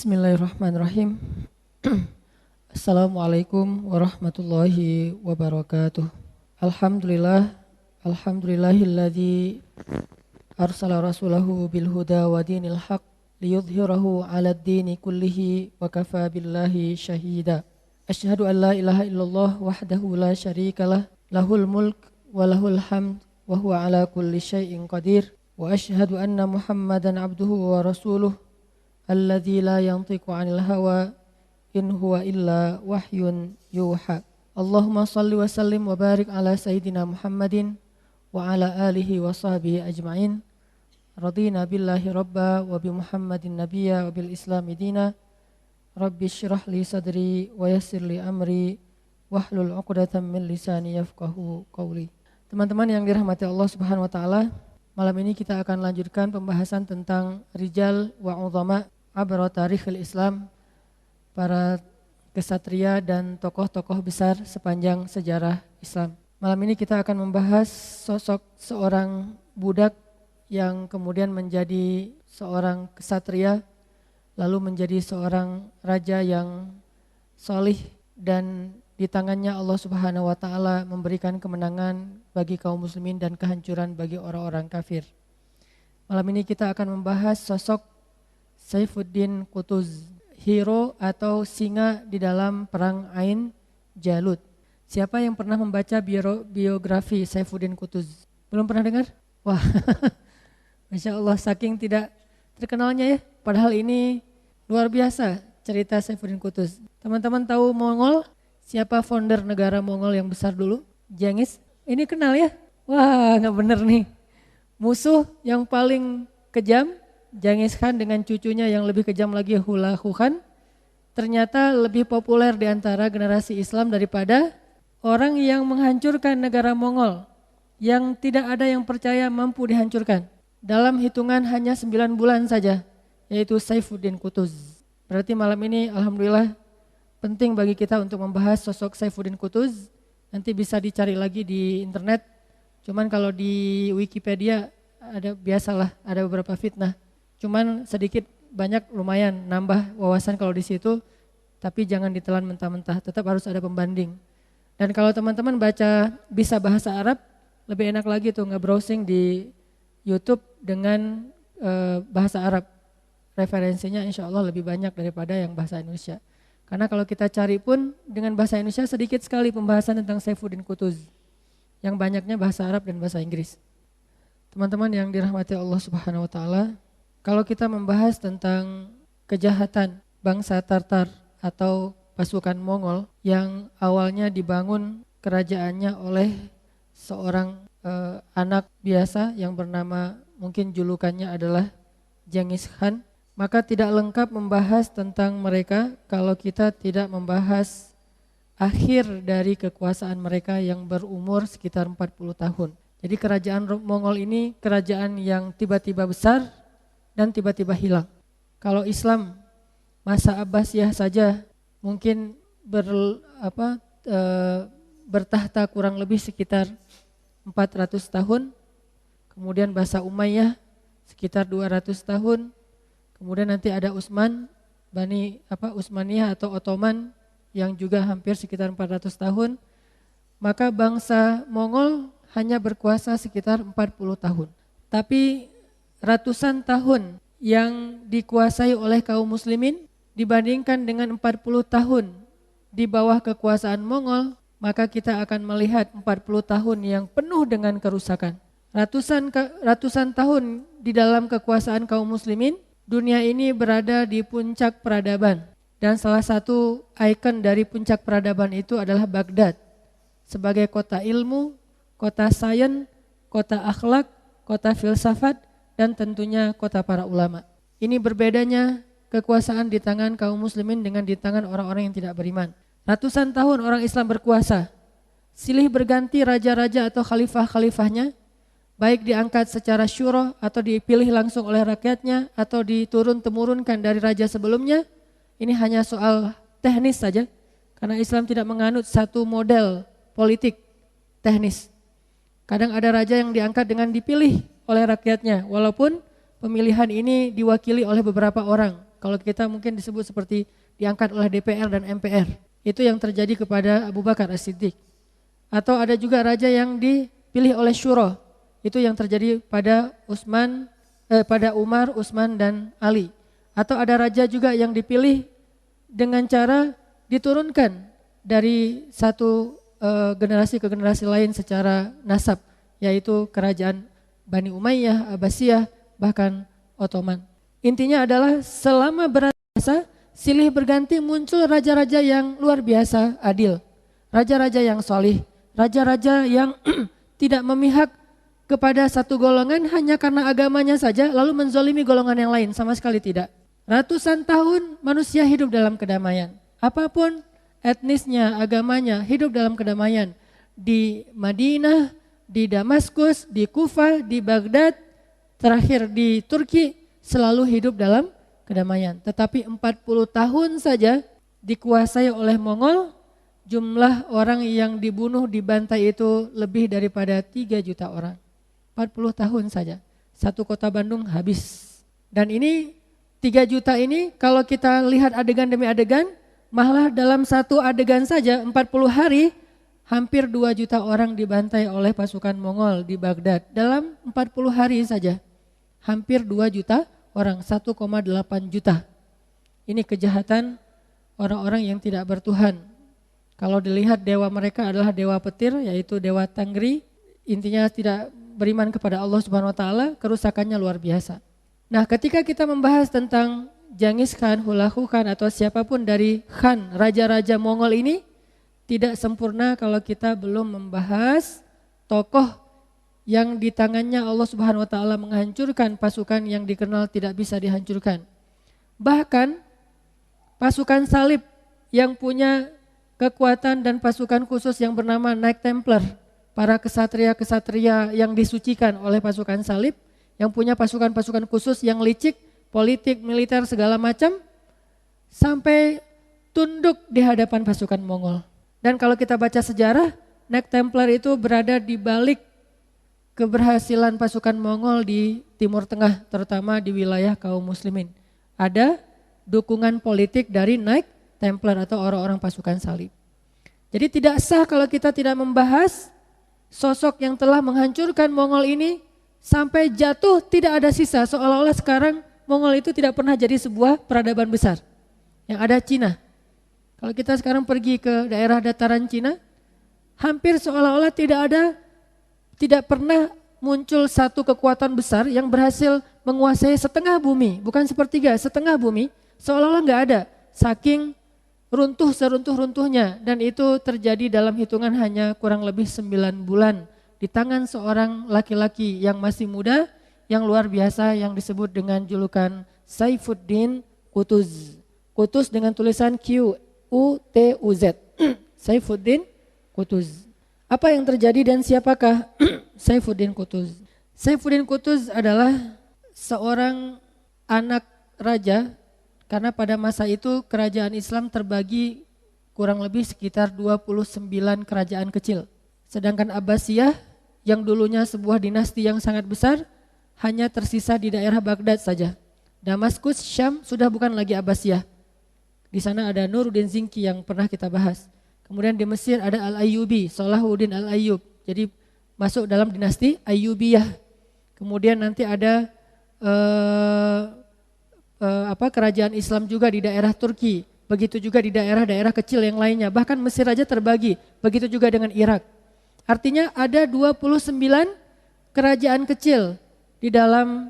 Bismillahirrahmanirrahim. Assalamualaikum warahmatullahi wabarakatuh. Alhamdulillahilladzi arsala rasulahu bil huda wa dinil haq liyudhhirahu 'alad dini kullihi wa kafa billahi syahida. Asyhadu an la ilaha illallah wahdahu la syarikalah, lahul mulk wa lahul hamd wa huwa 'ala kulli syai'in qadir. Wa asyhadu anna Muhammadan 'abduhu wa rasuluh alladzi la yantiqu 'anil hawa in huwa illa wahyun yuha. Allahumma salli wa sallim wa barik ala sayyidina Muhammadin wa ala alihi wa sahbihi ajma'in. Radina billahi rabba wa bi Muhammadin nabiyya wa bil islami dina. Rabbi syrah li sadri wa yassir li amri wahlul 'uqdatam min lisani yafqahu qawli. Teman-teman yang dirahmati Allah Subhanahu wa taala, malam ini kita akan lanjutkan pembahasan tentang rijal wa uzama abra tarikhil Islam, para kesatria dan tokoh-tokoh besar sepanjang sejarah Islam. Malam ini kita akan membahas sosok seorang budak yang kemudian menjadi seorang kesatria, lalu menjadi seorang raja yang solih, dan di tangannya Allah Subhanahu wa taala memberikan kemenangan bagi kaum muslimin dan kehancuran bagi orang-orang kafir. Malam ini kita akan membahas sosok Saifuddin Qutuz, hero atau singa di dalam perang Ain Jalut. Siapa yang pernah membaca biografi Saifuddin Qutuz? Belum pernah dengar? Wah, Masya Allah, saking tidak terkenalnya ya. Padahal ini luar biasa cerita Saifuddin Qutuz. Teman-teman tahu Mongol? Siapa founder negara Mongol yang besar dulu? Genghis. Ini kenal ya? Wah, nggak bener nih. Musuh yang paling kejam, Genghis Khan dengan cucunya yang lebih kejam lagi, Hulagu Khan, ternyata lebih populer di antara generasi Islam daripada orang yang menghancurkan negara Mongol, yang tidak ada yang percaya mampu dihancurkan. Dalam hitungan hanya 9 bulan saja, yaitu Saifuddin Qutuz. Berarti malam ini alhamdulillah penting bagi kita untuk membahas sosok Saifuddin Qutuz. Nanti bisa dicari lagi di internet. Cuman kalau di Wikipedia ada beberapa fitnah. Cuman sedikit banyak lumayan nambah wawasan kalau di situ, tapi jangan ditelan mentah-mentah, tetap harus ada pembanding. Dan kalau teman-teman bisa bahasa Arab, lebih enak lagi tuh nge-browsing di YouTube dengan bahasa Arab. Referensinya insya Allah lebih banyak daripada yang bahasa Indonesia. Karena kalau kita cari pun dengan bahasa Indonesia sedikit sekali pembahasan tentang Saifuddin Qutuz. Yang banyaknya bahasa Arab dan bahasa Inggris. Teman-teman yang dirahmati Allah Subhanahu wa taala, kalau kita membahas tentang kejahatan bangsa Tartar atau pasukan Mongol yang awalnya dibangun kerajaannya oleh seorang anak biasa yang bernama, mungkin julukannya adalah Genghis Khan, maka tidak lengkap membahas tentang mereka kalau kita tidak membahas akhir dari kekuasaan mereka yang berumur sekitar 40 tahun. Jadi kerajaan Mongol ini kerajaan yang tiba-tiba besar dan tiba-tiba hilang. Kalau Islam masa Abbasiyah saja mungkin bertahta kurang lebih sekitar 400 tahun. Kemudian Basa Umayyah sekitar 200 tahun. Kemudian nanti ada Utsmaniyah atau Ottoman yang juga hampir sekitar 400 tahun. Maka bangsa Mongol hanya berkuasa sekitar 40 tahun. Tapi ratusan tahun yang dikuasai oleh kaum muslimin dibandingkan dengan 40 tahun di bawah kekuasaan Mongol, maka kita akan melihat 40 tahun yang penuh dengan kerusakan. Ratusan tahun di dalam kekuasaan kaum muslimin, dunia ini berada di puncak peradaban. Dan salah satu ikon dari puncak peradaban itu adalah Baghdad. Sebagai kota ilmu, kota sains, kota akhlak, kota filsafat, dan tentunya kota para ulama. Ini berbedanya kekuasaan di tangan kaum muslimin dengan di tangan orang-orang yang tidak beriman. Ratusan tahun orang Islam berkuasa, silih berganti raja-raja atau khalifah-khalifahnya, baik diangkat secara syura atau dipilih langsung oleh rakyatnya atau diturun-temurunkan dari raja sebelumnya. Ini hanya soal teknis saja, karena Islam tidak menganut satu model politik teknis. Kadang ada raja yang diangkat dengan dipilih oleh rakyatnya, walaupun pemilihan ini diwakili oleh beberapa orang. Kalau kita mungkin disebut seperti diangkat oleh DPR dan MPR. Itu yang terjadi kepada Abu Bakar As-Siddiq. Atau ada juga raja yang dipilih oleh syura. Itu yang terjadi pada pada Umar, Utsman dan Ali. Atau ada raja juga yang dipilih dengan cara diturunkan dari satu generasi ke generasi lain secara nasab, yaitu kerajaan Bani Umayyah, Abbasiyah, bahkan Ottoman. Intinya adalah selama berasa silih berganti muncul raja-raja yang luar biasa adil, raja-raja yang solih, raja-raja yang tidak memihak kepada satu golongan hanya karena agamanya saja lalu menzolimi golongan yang lain, sama sekali tidak. Ratusan tahun manusia hidup dalam kedamaian. Apapun etnisnya, agamanya, hidup dalam kedamaian. Di Madinah, di Damaskus, di Kufah, di Baghdad, terakhir di Turki selalu hidup dalam kedamaian. Tetapi 40 tahun saja dikuasai oleh Mongol, jumlah orang yang dibunuh, dibantai itu lebih daripada 3 juta orang. 40 tahun saja, satu kota Bandung habis. Dan ini 3 juta ini kalau kita lihat adegan demi adegan, malah dalam satu adegan saja 40 hari, hampir 2 juta orang dibantai oleh pasukan Mongol di Baghdad. Dalam 40 hari saja, hampir 2 juta orang, 1,8 juta. Ini kejahatan orang-orang yang tidak bertuhan. Kalau dilihat dewa mereka adalah dewa petir, yaitu dewa Tangri, intinya tidak beriman kepada Allah Subhanahu wa taala, kerusakannya luar biasa. Nah, ketika kita membahas tentang Genghis Khan, Hulagu Khan atau siapapun dari Khan, raja-raja Mongol ini tidak sempurna kalau kita belum membahas tokoh yang di tangannya Allah Subhanahu wa taala menghancurkan pasukan yang dikenal tidak bisa dihancurkan. Bahkan pasukan salib yang punya kekuatan dan pasukan khusus yang bernama Knight Templar, para kesatria-kesatria yang disucikan oleh pasukan salib, yang punya pasukan-pasukan khusus yang licik, politik, militer, segala macam, sampai tunduk di hadapan pasukan Mongol. Dan kalau kita baca sejarah, Knight Templar itu berada di balik keberhasilan pasukan Mongol di Timur Tengah, terutama di wilayah kaum muslimin. Ada dukungan politik dari Knight Templar atau orang-orang pasukan salib. Jadi tidak sah kalau kita tidak membahas sosok yang telah menghancurkan Mongol ini sampai jatuh tidak ada sisa, seolah-olah sekarang Mongol itu tidak pernah jadi sebuah peradaban besar. Yang ada Cina. Kalau kita sekarang pergi ke daerah dataran Cina, hampir seolah-olah tidak pernah muncul satu kekuatan besar yang berhasil menguasai setengah bumi, bukan sepertiga, setengah bumi, seolah-olah nggak ada. Saking runtuh seruntuh-runtuhnya, dan itu terjadi dalam hitungan hanya kurang lebih 9 bulan di tangan seorang laki-laki yang masih muda, yang luar biasa, yang disebut dengan julukan Saifuddin Qutuz. Qutuz dengan tulisan Q-U-T-U-Z. Saifuddin Qutuz. Apa yang terjadi dan siapakah Saifuddin Qutuz? Saifuddin Qutuz adalah seorang anak raja. Karena pada masa itu kerajaan Islam terbagi kurang lebih sekitar 29 kerajaan kecil. Sedangkan Abbasiyah yang dulunya sebuah dinasti yang sangat besar hanya tersisa di daerah Baghdad saja. Damaskus, Syam sudah bukan lagi Abbasiyah. Di sana ada Nuruddin Zinki yang pernah kita bahas. Kemudian di Mesir ada Al-Ayyubi, Salahuddin Al-Ayyub. Jadi masuk dalam dinasti Ayyubiyah. Kemudian nanti ada kerajaan Islam juga di daerah Turki, begitu juga di daerah-daerah kecil yang lainnya, bahkan Mesir aja terbagi, begitu juga dengan Irak. Artinya ada 29 kerajaan kecil di dalam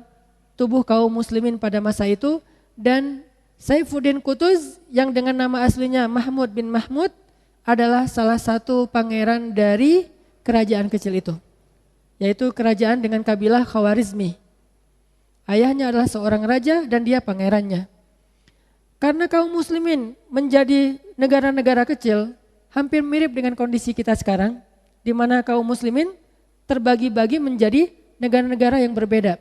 tubuh kaum muslimin pada masa itu, dan Saifuddin Qutuz yang dengan nama aslinya Mahmud bin Mahmud adalah salah satu pangeran dari kerajaan kecil itu, yaitu kerajaan dengan kabilah Khawarizmi. Ayahnya adalah seorang raja dan dia pangerannya. Karena kaum muslimin menjadi negara-negara kecil, hampir mirip dengan kondisi kita sekarang, di mana kaum muslimin terbagi-bagi menjadi negara-negara yang berbeda.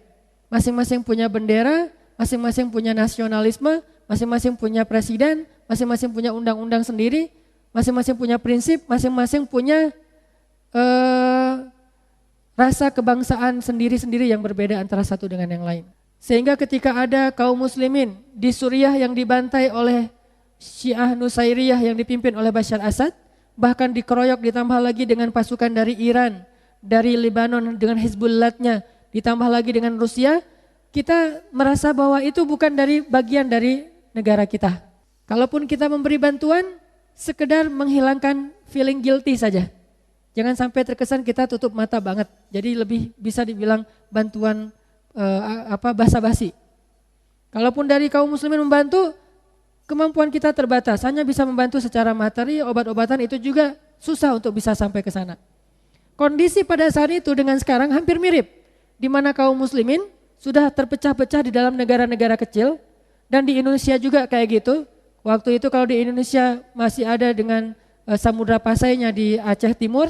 Masing-masing punya bendera, masing-masing punya nasionalisme, masing-masing punya presiden, masing-masing punya undang-undang sendiri, masing-masing punya prinsip, masing-masing punya rasa kebangsaan sendiri-sendiri yang berbeda antara satu dengan yang lain. Sehingga ketika ada kaum muslimin di Suriah yang dibantai oleh Syiah Nusairiyah yang dipimpin oleh Bashar Assad, bahkan dikeroyok ditambah lagi dengan pasukan dari Iran, dari Lebanon dengan Hizbullahnya, ditambah lagi dengan Rusia, kita merasa bahwa itu bukan dari bagian dari negara kita. Kalaupun kita memberi bantuan, sekedar menghilangkan feeling guilty saja. Jangan sampai terkesan kita tutup mata banget. Jadi lebih bisa dibilang bantuan basa-basi. Kalaupun dari kaum muslimin membantu, kemampuan kita terbatas, hanya bisa membantu secara materi, obat-obatan itu juga susah untuk bisa sampai ke sana. Kondisi pada saat itu dengan sekarang hampir mirip, di mana kaum muslimin sudah terpecah-pecah di dalam negara-negara kecil, dan di Indonesia juga kayak gitu. Waktu itu kalau di Indonesia masih ada dengan Samudra Pasainya di Aceh Timur,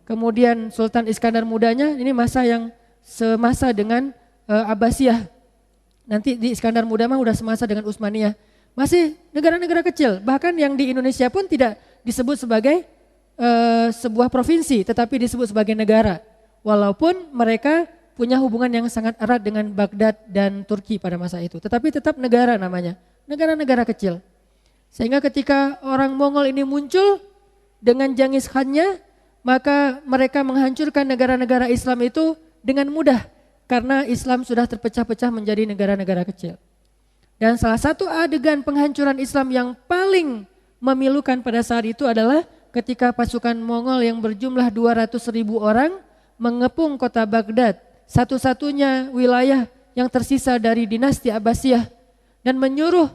kemudian Sultan Iskandar Mudanya, ini masa yang semasa dengan Abbasiyah. Nanti di Iskandar Muda mah udah semasa dengan Utsmaniyah. Masih negara-negara kecil, bahkan yang di Indonesia pun tidak disebut sebagai sebuah provinsi, tetapi disebut sebagai negara. Walaupun mereka punya hubungan yang sangat erat dengan Baghdad dan Turki pada masa itu, tetapi tetap negara namanya, negara-negara kecil. Sehingga ketika orang Mongol ini muncul dengan Genghis Khan-nya, maka mereka menghancurkan negara-negara Islam itu dengan mudah, karena Islam sudah terpecah-pecah menjadi negara-negara kecil. Dan salah satu adegan penghancuran Islam yang paling memilukan pada saat itu adalah ketika pasukan Mongol yang berjumlah 200.000 orang mengepung kota Baghdad, satu-satunya wilayah yang tersisa dari dinasti Abbasiyah, dan menyuruh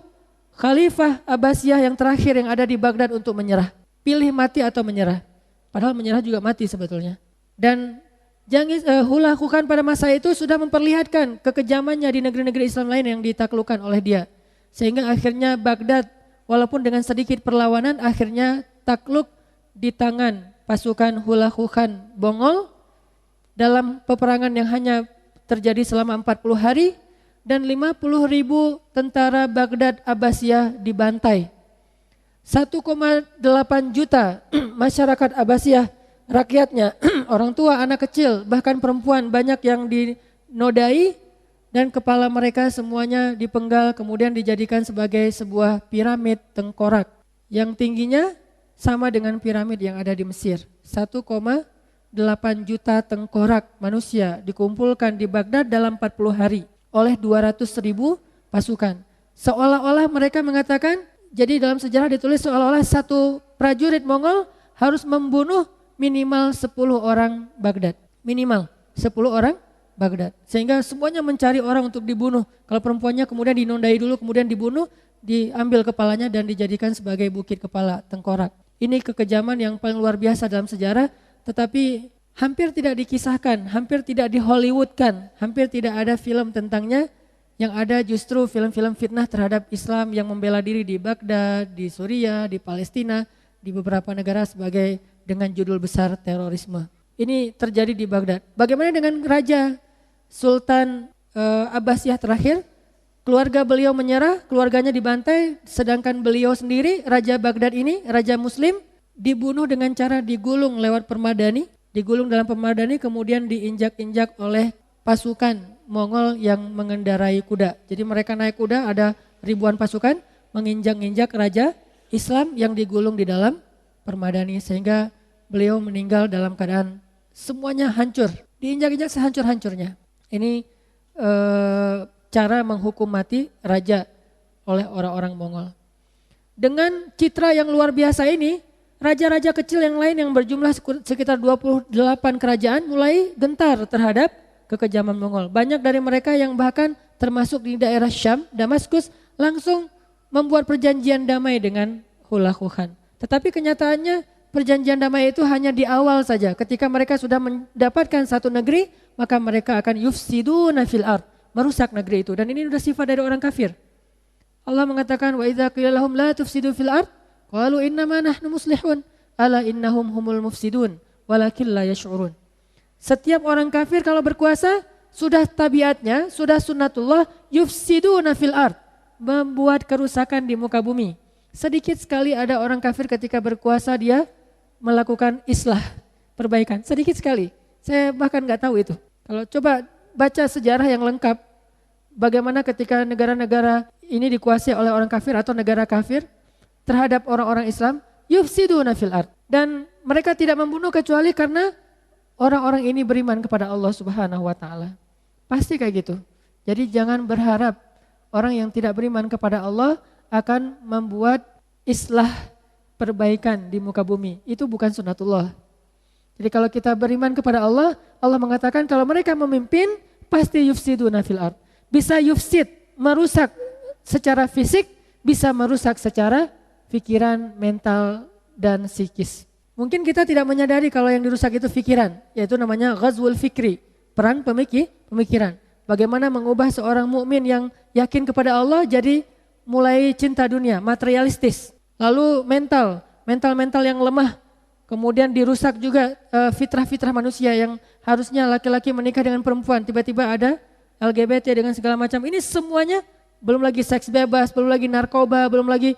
Khalifah Abbasiyah yang terakhir yang ada di Baghdad untuk menyerah. Pilih mati atau menyerah. Padahal menyerah juga mati sebetulnya. Dan Hula Khan pada masa itu sudah memperlihatkan kekejamannya di negeri-negeri Islam lain yang ditaklukkan oleh dia. Sehingga akhirnya Baghdad walaupun dengan sedikit perlawanan akhirnya takluk di tangan pasukan Hula Khan Mongol dalam peperangan yang hanya terjadi selama 40 hari dan 50.000 tentara Baghdad Abbasiyah dibantai. 1,8 juta masyarakat Abbasiyah, rakyatnya, orang tua, anak kecil, bahkan perempuan banyak yang dinodai dan kepala mereka semuanya dipenggal kemudian dijadikan sebagai sebuah piramid tengkorak yang tingginya sama dengan piramid yang ada di Mesir. 1,8 juta tengkorak manusia dikumpulkan di Baghdad dalam 40 hari oleh 200.000 pasukan. Seolah-olah mereka mengatakan, jadi dalam sejarah ditulis seolah-olah satu prajurit Mongol harus membunuh minimal 10 orang Baghdad, minimal 10 orang Baghdad. Sehingga semuanya mencari orang untuk dibunuh. Kalau perempuannya kemudian dinodai dulu, kemudian dibunuh, diambil kepalanya dan dijadikan sebagai bukit kepala tengkorak. Ini kekejaman yang paling luar biasa dalam sejarah, tetapi hampir tidak dikisahkan, hampir tidak di Hollywoodkan, hampir tidak ada film tentangnya. Yang ada justru film-film fitnah terhadap Islam yang membela diri di Baghdad, di Suriah, di Palestina, di beberapa negara sebagai dengan judul besar terorisme. Ini terjadi di Baghdad. Bagaimana dengan Raja Sultan Abbasiyah terakhir? Keluarga beliau menyerah, keluarganya dibantai, sedangkan beliau sendiri, Raja Baghdad ini, Raja Muslim, dibunuh dengan cara digulung lewat permadani, digulung dalam permadani kemudian diinjak-injak oleh pasukan Mongol yang mengendarai kuda. Jadi mereka naik kuda, ada ribuan pasukan menginjak-injak Raja Islam yang digulung di dalam permadani sehingga beliau meninggal dalam keadaan semuanya hancur, diinjak-injak sehancur-hancurnya. Ini cara menghukum mati raja oleh orang-orang Mongol. Dengan citra yang luar biasa ini, raja-raja kecil yang lain yang berjumlah sekitar 28 kerajaan mulai gentar terhadap kekejaman Mongol. Banyak dari mereka yang bahkan termasuk di daerah Syam, Damaskus, langsung membuat perjanjian damai dengan Hula Khan. Tetapi kenyataannya perjanjian damai itu hanya di awal saja. Ketika mereka sudah mendapatkan satu negeri, maka mereka akan yufsiduna fil ard, merusak negeri itu. Dan ini sudah sifat dari orang kafir. Allah mengatakan wa idza qila lahum la tufsidu fil ard qalu innama nahnu muslihun ala innahum humul mufsidun walakin la yash'urun. Setiap orang kafir kalau berkuasa sudah tabiatnya, sudah sunnatullah yufsiduna fil ard, membuat kerusakan di muka bumi. Sedikit sekali ada orang kafir ketika berkuasa dia melakukan islah, perbaikan. Sedikit sekali. Saya bahkan nggak tahu itu. Kalau coba baca sejarah yang lengkap bagaimana ketika negara-negara ini dikuasai oleh orang kafir atau negara kafir terhadap orang-orang Islam, yufsiduna fil ard. Dan mereka tidak membunuh kecuali karena orang-orang ini beriman kepada Allah Subhanahu wa taala. Pasti kayak gitu. Jadi jangan berharap orang yang tidak beriman kepada Allah akan membuat islah perbaikan di muka bumi. Itu bukan sunnatullah. Jadi kalau kita beriman kepada Allah, Allah mengatakan kalau mereka memimpin pasti yufsiduna fil ard. Bisa yufsid, merusak secara fisik, bisa merusak secara pikiran, mental, dan psikis. Mungkin kita tidak menyadari kalau yang dirusak itu pikiran, yaitu namanya ghazwul fikri, perang pemikiran. Bagaimana mengubah seorang mukmin yang yakin kepada Allah jadi mulai cinta dunia, materialistis. Lalu mental yang lemah. Kemudian dirusak juga fitrah-fitrah manusia yang harusnya laki-laki menikah dengan perempuan. Tiba-tiba ada LGBT dengan segala macam. Ini semuanya belum lagi seks bebas, belum lagi narkoba, belum lagi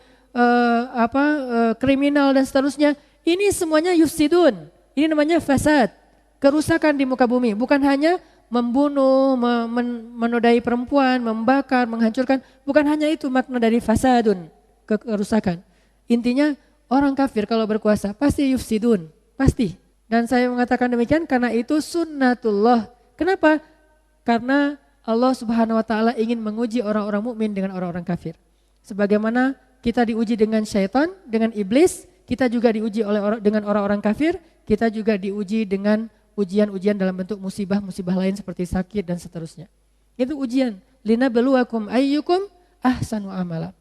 kriminal dan seterusnya. Ini semuanya yufsidun. Ini namanya fasad. Kerusakan di muka bumi. Bukan hanya membunuh, menodai perempuan, membakar, menghancurkan. Bukan hanya itu makna dari fasadun, kerusakan. Intinya orang kafir kalau berkuasa pasti yufsidun, pasti. Dan saya mengatakan demikian karena itu sunnatullah. Kenapa? Karena Allah Subhanahu wa taala ingin menguji orang-orang mukmin dengan orang-orang kafir. Sebagaimana kita diuji dengan syaitan, dengan iblis, kita juga diuji dengan orang-orang kafir, kita juga diuji dengan ujian-ujian dalam bentuk musibah-musibah lain seperti sakit dan seterusnya. Itu ujian. Linabluwakum ayyukum ahsanu amala.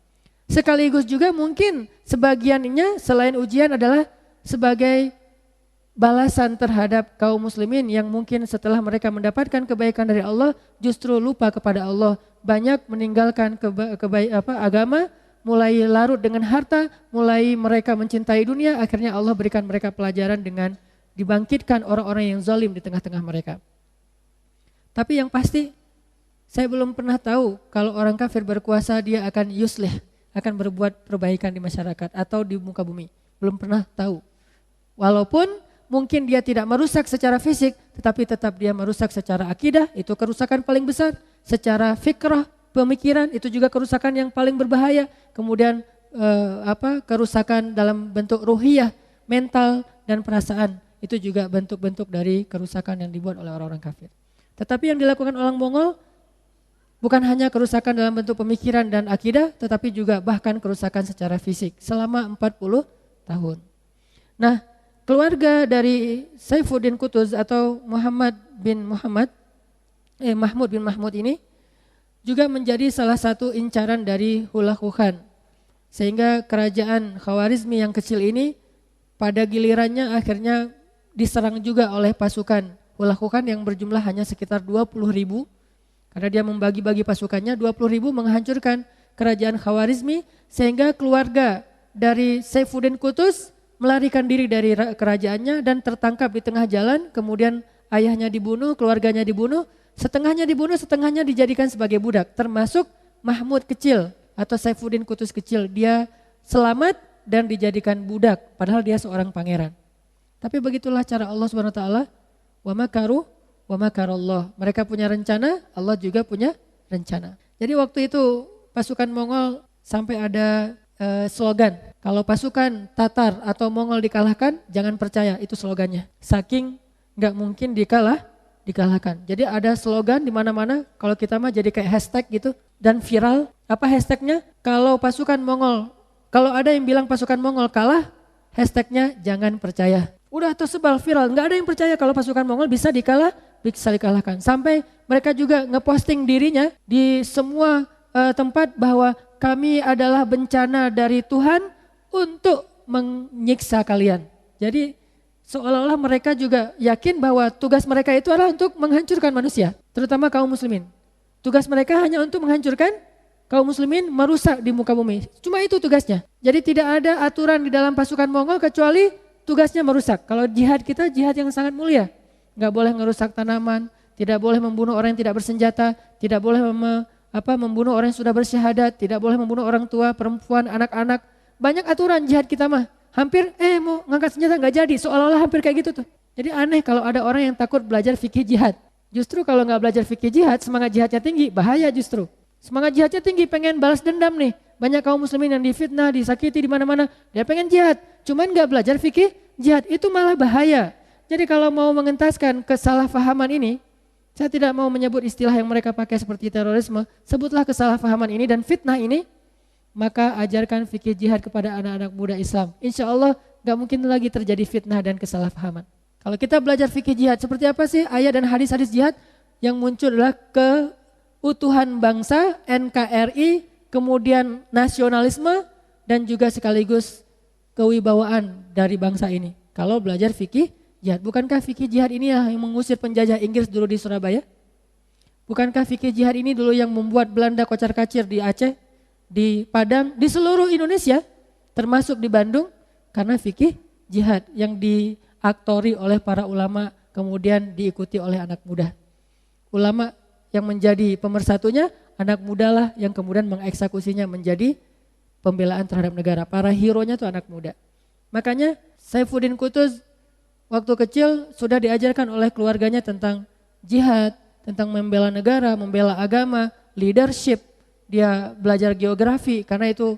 Sekaligus juga mungkin sebagiannya selain ujian adalah sebagai balasan terhadap kaum muslimin yang mungkin setelah mereka mendapatkan kebaikan dari Allah justru lupa kepada Allah, banyak meninggalkan agama, mulai larut dengan harta, mulai mereka mencintai dunia, akhirnya Allah berikan mereka pelajaran dengan dibangkitkan orang-orang yang zalim di tengah-tengah mereka. Tapi yang pasti saya belum pernah tahu kalau orang kafir berkuasa dia akan yuslih, akan berbuat perbaikan di masyarakat atau di muka bumi. Belum pernah tahu. Walaupun mungkin dia tidak merusak secara fisik, tetapi tetap dia merusak secara akidah, itu kerusakan paling besar. Secara fikrah, pemikiran, itu juga kerusakan yang paling berbahaya. Kemudian kerusakan dalam bentuk ruhiyah, mental dan perasaan, itu juga bentuk-bentuk dari kerusakan yang dibuat oleh orang-orang kafir. Tetapi yang dilakukan orang Mongol bukan hanya kerusakan dalam bentuk pemikiran dan akidah, tetapi juga bahkan kerusakan secara fisik selama 40 tahun. Nah, keluarga dari Saifuddin Qutuz atau Mahmud bin Mahmud ini juga menjadi salah satu incaran dari Hulagu Khan. Sehingga kerajaan Khawarizmi yang kecil ini pada gilirannya akhirnya diserang juga oleh pasukan Hulagu Khan yang berjumlah hanya sekitar 20.000. Karena dia membagi-bagi pasukannya, 20.000 menghancurkan kerajaan Khawarizmi sehingga keluarga dari Saifuddin Qutuz melarikan diri dari kerajaannya dan tertangkap di tengah jalan, kemudian ayahnya dibunuh, keluarganya dibunuh, setengahnya dijadikan sebagai budak, termasuk Mahmud kecil atau Saifuddin Qutuz kecil, dia selamat dan dijadikan budak padahal dia seorang pangeran. Tapi begitulah cara Allah Subhanahu wa taala, wa makaru wa makarallah. Mereka punya rencana, Allah juga punya rencana. Jadi waktu itu pasukan Mongol sampai ada slogan, kalau pasukan Tatar atau Mongol dikalahkan, jangan percaya, itu slogannya. Saking nggak mungkin dikalahkan. Jadi ada slogan di mana-mana, kalau kita mah jadi kayak hashtag gitu dan viral. Apa hashtagnya? Kalau pasukan Mongol, kalau ada yang bilang pasukan Mongol kalah, hashtagnya jangan percaya. Udah tersebar viral, nggak ada yang percaya kalau pasukan Mongol bisa dikalahkan. Sampai mereka juga ngeposting dirinya di semua tempat bahwa kami adalah bencana dari Tuhan untuk menyiksa kalian. Jadi seolah-olah mereka juga yakin bahwa tugas mereka itu adalah untuk menghancurkan manusia, terutama kaum muslimin. Tugas mereka hanya untuk menghancurkan kaum muslimin, merusak di muka bumi. Cuma itu tugasnya. Jadi tidak ada aturan di dalam pasukan Mongol kecuali tugasnya merusak. Kalau jihad kita jihad yang sangat mulia. Enggak boleh merusak tanaman, tidak boleh membunuh orang yang tidak bersenjata, tidak boleh membunuh orang yang sudah bersyahadat, tidak boleh membunuh orang tua, perempuan, anak-anak. Banyak aturan jihad kita mah. Hampir mau ngangkat senjata enggak jadi, seolah-olah hampir kayak gitu tuh. Jadi aneh kalau ada orang yang takut belajar fikih jihad. Justru kalau nggak belajar fikih jihad, semangat jihadnya tinggi, bahaya justru. Semangat jihadnya tinggi, pengen balas dendam nih. Banyak kaum muslimin yang difitnah, disakiti di mana-mana, dia pengen jihad. Cuman nggak belajar fikih jihad, itu malah bahaya. Jadi kalau mau mengentaskan kesalahpahaman ini, saya tidak mau menyebut istilah yang mereka pakai seperti terorisme, sebutlah kesalahpahaman ini dan fitnah ini, maka ajarkan fikih jihad kepada anak-anak muda Islam. Insya Allah gak mungkin lagi terjadi fitnah dan kesalahpahaman. Kalau kita belajar fikih jihad, seperti apa sih ayat dan hadis-hadis jihad? Yang muncul adalah keutuhan bangsa, NKRI, kemudian nasionalisme, dan juga sekaligus kewibawaan dari bangsa ini. Kalau belajar fikih jihad, bukankah fikih jihad ini yang mengusir penjajah Inggris dulu di Surabaya? Bukankah fikih jihad ini dulu yang membuat Belanda kocar-kacir di Aceh, di Padang, di seluruh Indonesia, termasuk di Bandung, karena fikih jihad yang diaktori oleh para ulama, kemudian diikuti oleh anak muda. Ulama yang menjadi pemersatunya, anak muda lah yang kemudian mengeksekusinya menjadi pembelaan terhadap negara. Para hero-nya itu anak muda. Makanya Saifuddin Qutuz waktu kecil sudah diajarkan oleh keluarganya tentang jihad, tentang membela negara, membela agama, leadership. Dia belajar geografi karena itu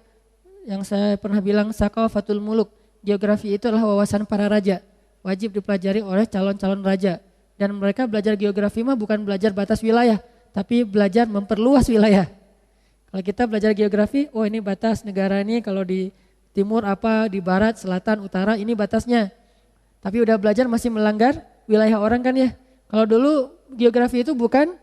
yang saya pernah bilang Saqafatul Muluk. Geografi itu adalah wawasan para raja, wajib dipelajari oleh calon-calon raja. Dan mereka belajar geografi mah bukan belajar batas wilayah, tapi belajar memperluas wilayah. Kalau kita belajar geografi, oh ini batas negara ini kalau di timur apa, di barat, selatan, utara, ini batasnya. Tapi udah belajar masih melanggar wilayah orang kan ya. Kalau dulu geografi itu bukan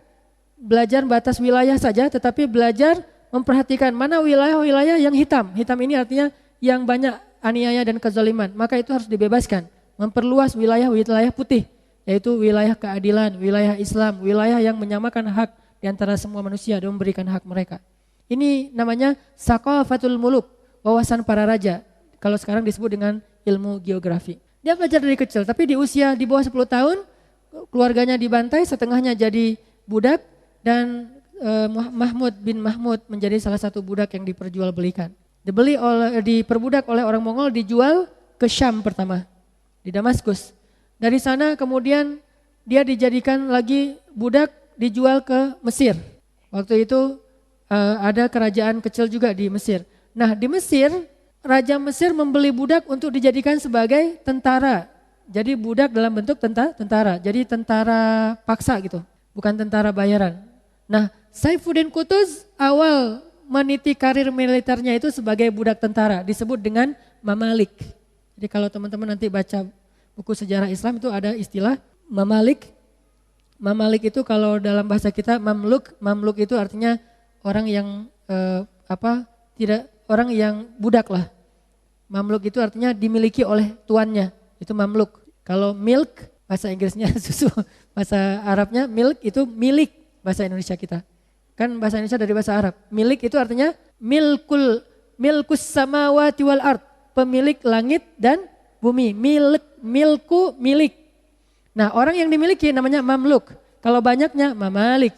belajar batas wilayah saja, tetapi belajar memperhatikan mana wilayah-wilayah yang hitam. Hitam ini artinya yang banyak aniaya dan kezaliman. Maka itu harus dibebaskan. Memperluas wilayah-wilayah putih, yaitu wilayah keadilan, wilayah Islam, wilayah yang menyamakan hak di antara semua manusia dan memberikan hak mereka. Ini namanya Saqafatul Muluk, wawasan para raja. Kalau sekarang disebut dengan ilmu geografi. Dia belajar dari kecil, tapi di usia di bawah 10 tahun, keluarganya dibantai, setengahnya jadi budak, dan Mahmud bin Mahmud menjadi salah satu budak yang diperjualbelikan. Diperbudak oleh orang Mongol, dijual ke Syam pertama, di Damaskus. Dari sana kemudian dia dijadikan lagi budak, dijual ke Mesir. Waktu itu ada kerajaan kecil juga di Mesir. Nah di Mesir, Raja Mesir membeli budak untuk dijadikan sebagai tentara. Jadi budak dalam bentuk tentara. Jadi tentara paksa gitu, bukan tentara bayaran. Nah Saifuddin Qutuz awal meniti karir militernya itu sebagai budak tentara, disebut dengan mamalik. Jadi kalau teman-teman nanti baca buku sejarah Islam itu ada istilah mamalik. Mamalik itu kalau dalam bahasa kita mamluk. Mamluk itu artinya orang yang orang yang budak lah. Mamluk itu artinya dimiliki oleh tuannya, itu mamluk. Kalau milk, bahasa Inggrisnya susu, bahasa Arabnya milk itu milik, bahasa Indonesia kita. Kan bahasa Indonesia dari bahasa Arab. Milik itu artinya milkus samawati wal ard, pemilik langit dan bumi. Milku milik. Nah orang yang dimiliki namanya mamluk, kalau banyaknya mamalik.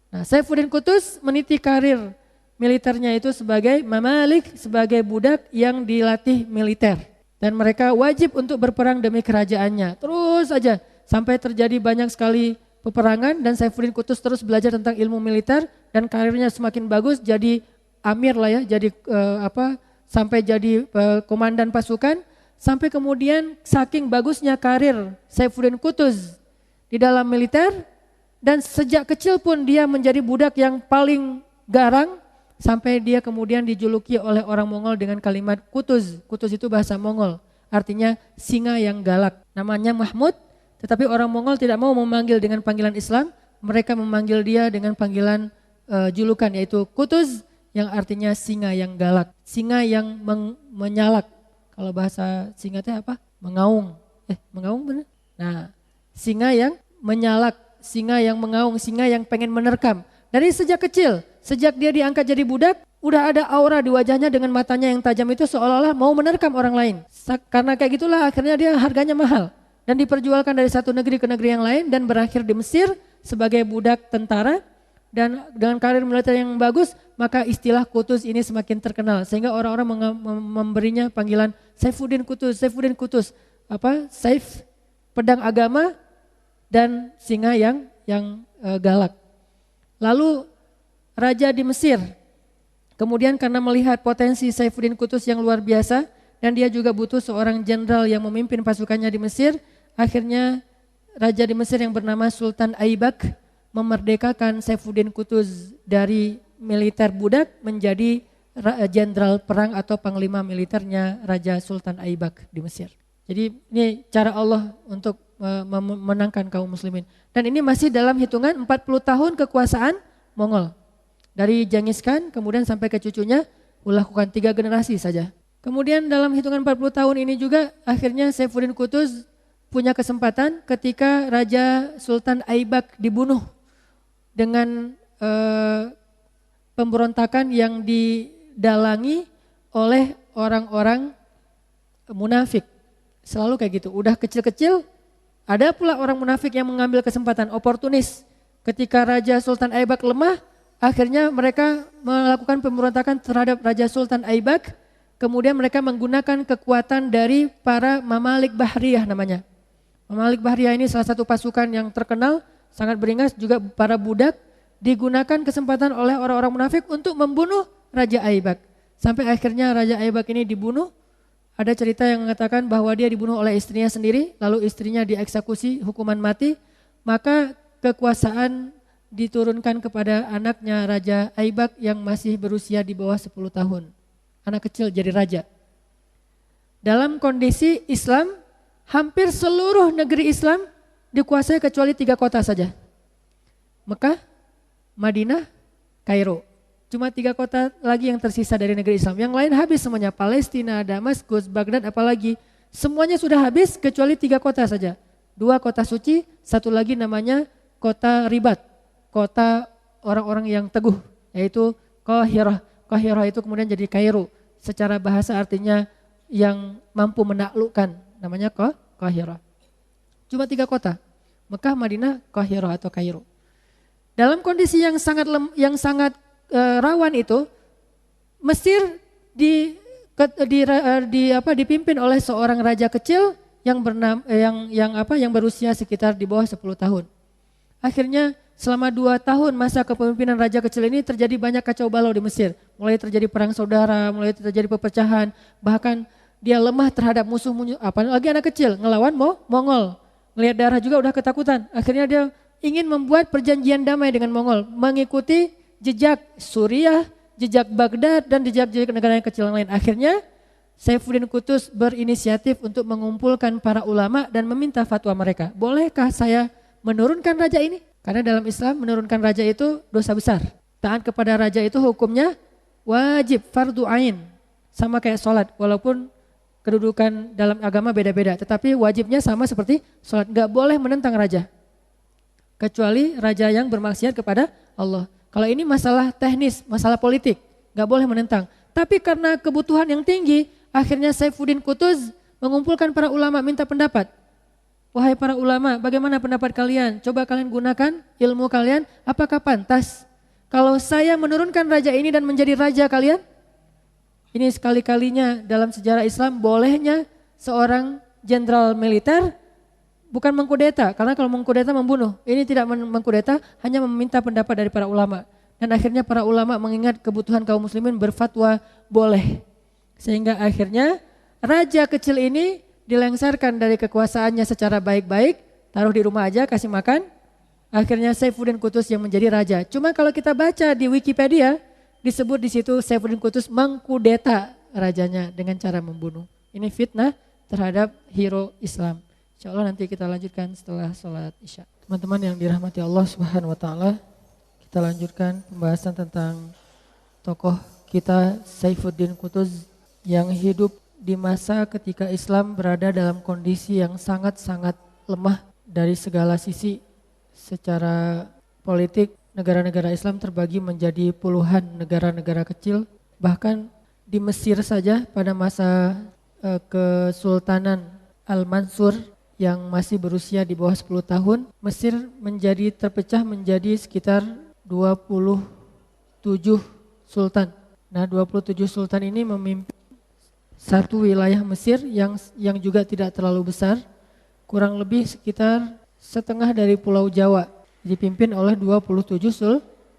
Nah Saifuddin Qutuz meniti karir militernya itu sebagai mamalik, sebagai budak yang dilatih militer. Dan mereka wajib untuk berperang demi kerajaannya. Terus aja sampai terjadi banyak sekali peperangan dan Saifuddin Qutuz terus belajar tentang ilmu militer dan karirnya semakin bagus, jadi amir lah ya, jadi sampai jadi komandan pasukan. Sampai kemudian saking bagusnya karir Saifuddin Qutuz di dalam militer dan sejak kecil pun dia menjadi budak yang paling garang. Sampai dia kemudian dijuluki oleh orang Mongol dengan kalimat Qutuz. Qutuz itu bahasa Mongol, artinya singa yang galak. Namanya Mahmud, tetapi orang Mongol tidak mau memanggil dengan panggilan Islam. Mereka memanggil dia dengan panggilan julukan yaitu Qutuz, yang artinya singa yang galak. Singa yang menyalak. Kalau bahasa singa itu apa? Mengaung. Mengaung benar? Nah, singa yang menyalak, singa yang mengaung, singa yang pengen menerkam. Dari sejak kecil, sejak dia diangkat jadi budak, udah ada aura di wajahnya dengan matanya yang tajam itu seolah-olah mau menerkam orang lain. Karena kayak gitulah akhirnya dia harganya mahal. Dan diperjualkan dari satu negeri ke negeri yang lain dan berakhir di Mesir sebagai budak tentara. Dan dengan karir militer yang bagus, maka istilah Qutuz ini semakin terkenal. Sehingga orang-orang memberinya panggilan Saifuddin Qutuz, Saifuddin Qutuz. Saif, pedang agama, dan singa yang yang galak. Lalu raja di Mesir, kemudian karena melihat potensi Saifuddin Qutuz yang luar biasa dan dia juga butuh seorang jenderal yang memimpin pasukannya di Mesir, akhirnya raja di Mesir yang bernama Sultan Aibak memerdekakan Saifuddin Qutuz dari militer budak menjadi jenderal perang atau panglima militernya Raja Sultan Aibak di Mesir. Jadi ini cara Allah untuk memenangkan kaum muslimin. Dan ini masih dalam hitungan 40 tahun kekuasaan Mongol. Dari Genghis Khan kemudian sampai ke cucunya melakukan 3 generasi saja. Kemudian dalam hitungan 40 tahun ini juga akhirnya Saifuddin Qutuz punya kesempatan ketika Raja Sultan Aibak dibunuh dengan pemberontakan yang didalangi oleh orang-orang munafik. Selalu kayak gitu, udah kecil-kecil ada pula orang munafik yang mengambil kesempatan, oportunis. Ketika Raja Sultan Aibak lemah, akhirnya mereka melakukan pemberontakan terhadap Raja Sultan Aibak. Kemudian mereka menggunakan kekuatan dari para Mamalik Bahriyah namanya. Mamalik Bahriyah ini salah satu pasukan yang terkenal, sangat beringas, juga para budak. Digunakan kesempatan oleh orang-orang munafik untuk membunuh Raja Aibak. Sampai akhirnya Raja Aibak ini dibunuh. Ada cerita yang mengatakan bahwa dia dibunuh oleh istrinya sendiri, lalu istrinya dieksekusi hukuman mati. Maka kekuasaan diturunkan kepada anaknya Raja Aibak yang masih berusia di bawah 10 tahun. Anak kecil jadi raja. Dalam kondisi Islam, hampir seluruh negeri Islam dikuasai kecuali 3 kota saja. Mekah, Madinah, Kairo. Cuma 3 kota lagi yang tersisa dari negeri Islam. Yang lain habis semuanya. Palestina, Damaskus, Baghdad, apalagi. Semuanya sudah habis kecuali 3 kota saja. 2 kota suci, 1 lagi namanya kota Ribat. Kota orang-orang yang teguh, yaitu Qahirah. Qahirah itu kemudian jadi Kairo. Secara bahasa artinya yang mampu menaklukkan. Namanya Qahirah. Cuma 3 kota. Mekah, Madinah, Qahirah atau Kairo. Dalam kondisi yang sangat rawan itu, Mesir dipimpin oleh seorang raja kecil yang berusia sekitar di bawah 10 tahun. Akhirnya selama 2 tahun masa kepemimpinan raja kecil ini terjadi banyak kacau balau di Mesir. Mulai terjadi perang saudara, mulai terjadi perpecahan, bahkan dia lemah terhadap musuh-musuh, apalagi anak kecil ngelawan Mongol. Melihat darah juga udah ketakutan. Akhirnya dia ingin membuat perjanjian damai dengan Mongol, mengikuti jejak Suriah, jejak Baghdad dan jejak negara yang kecil yang lain. Akhirnya Saifuddin Qutuz berinisiatif untuk mengumpulkan para ulama dan meminta fatwa mereka. Bolehkah saya menurunkan raja ini? Karena dalam Islam menurunkan raja itu dosa besar. Taat kepada raja itu hukumnya wajib, fardu ain. Sama kayak sholat, walaupun kedudukan dalam agama beda-beda. Tetapi wajibnya sama seperti sholat, gak boleh menentang raja. Kecuali raja yang bermaksiat kepada Allah. Kalau ini masalah teknis, masalah politik, gak boleh menentang. Tapi karena kebutuhan yang tinggi, akhirnya Saifuddin Qutuz mengumpulkan para ulama minta pendapat. Wahai para ulama, bagaimana pendapat kalian? Coba kalian gunakan ilmu kalian, apakah pantas? Kalau saya menurunkan raja ini dan menjadi raja kalian? Ini sekali-kalinya dalam sejarah Islam bolehnya seorang jenderal militer bukan mengkudeta, karena kalau mengkudeta membunuh. Ini tidak mengkudeta, hanya meminta pendapat dari para ulama. Dan akhirnya para ulama mengingat kebutuhan kaum muslimin berfatwa boleh. Sehingga akhirnya raja kecil ini dilengsarkan dari kekuasaannya secara baik-baik, taruh di rumah aja, kasih makan. Akhirnya Saifuddin Qutuz yang menjadi raja. Cuma kalau kita baca di Wikipedia, disebut di situ Saifuddin Qutuz mengkudeta rajanya dengan cara membunuh. Ini fitnah terhadap hero Islam. Insya Allah nanti kita lanjutkan setelah sholat Isya. Teman-teman yang dirahmati Allah Subhanahu wa taala, kita lanjutkan pembahasan tentang tokoh kita Saifuddin Qutuz yang hidup di masa ketika Islam berada dalam kondisi yang sangat-sangat lemah dari segala sisi. Secara politik, negara-negara Islam terbagi menjadi puluhan negara-negara kecil. Bahkan di Mesir saja pada masa Kesultanan Al-Mansur yang masih berusia di bawah 10 tahun, Mesir menjadi terpecah menjadi sekitar 27 sultan. Nah, 27 sultan ini memimpin satu wilayah Mesir yang juga tidak terlalu besar, kurang lebih sekitar setengah dari Pulau Jawa dipimpin oleh 27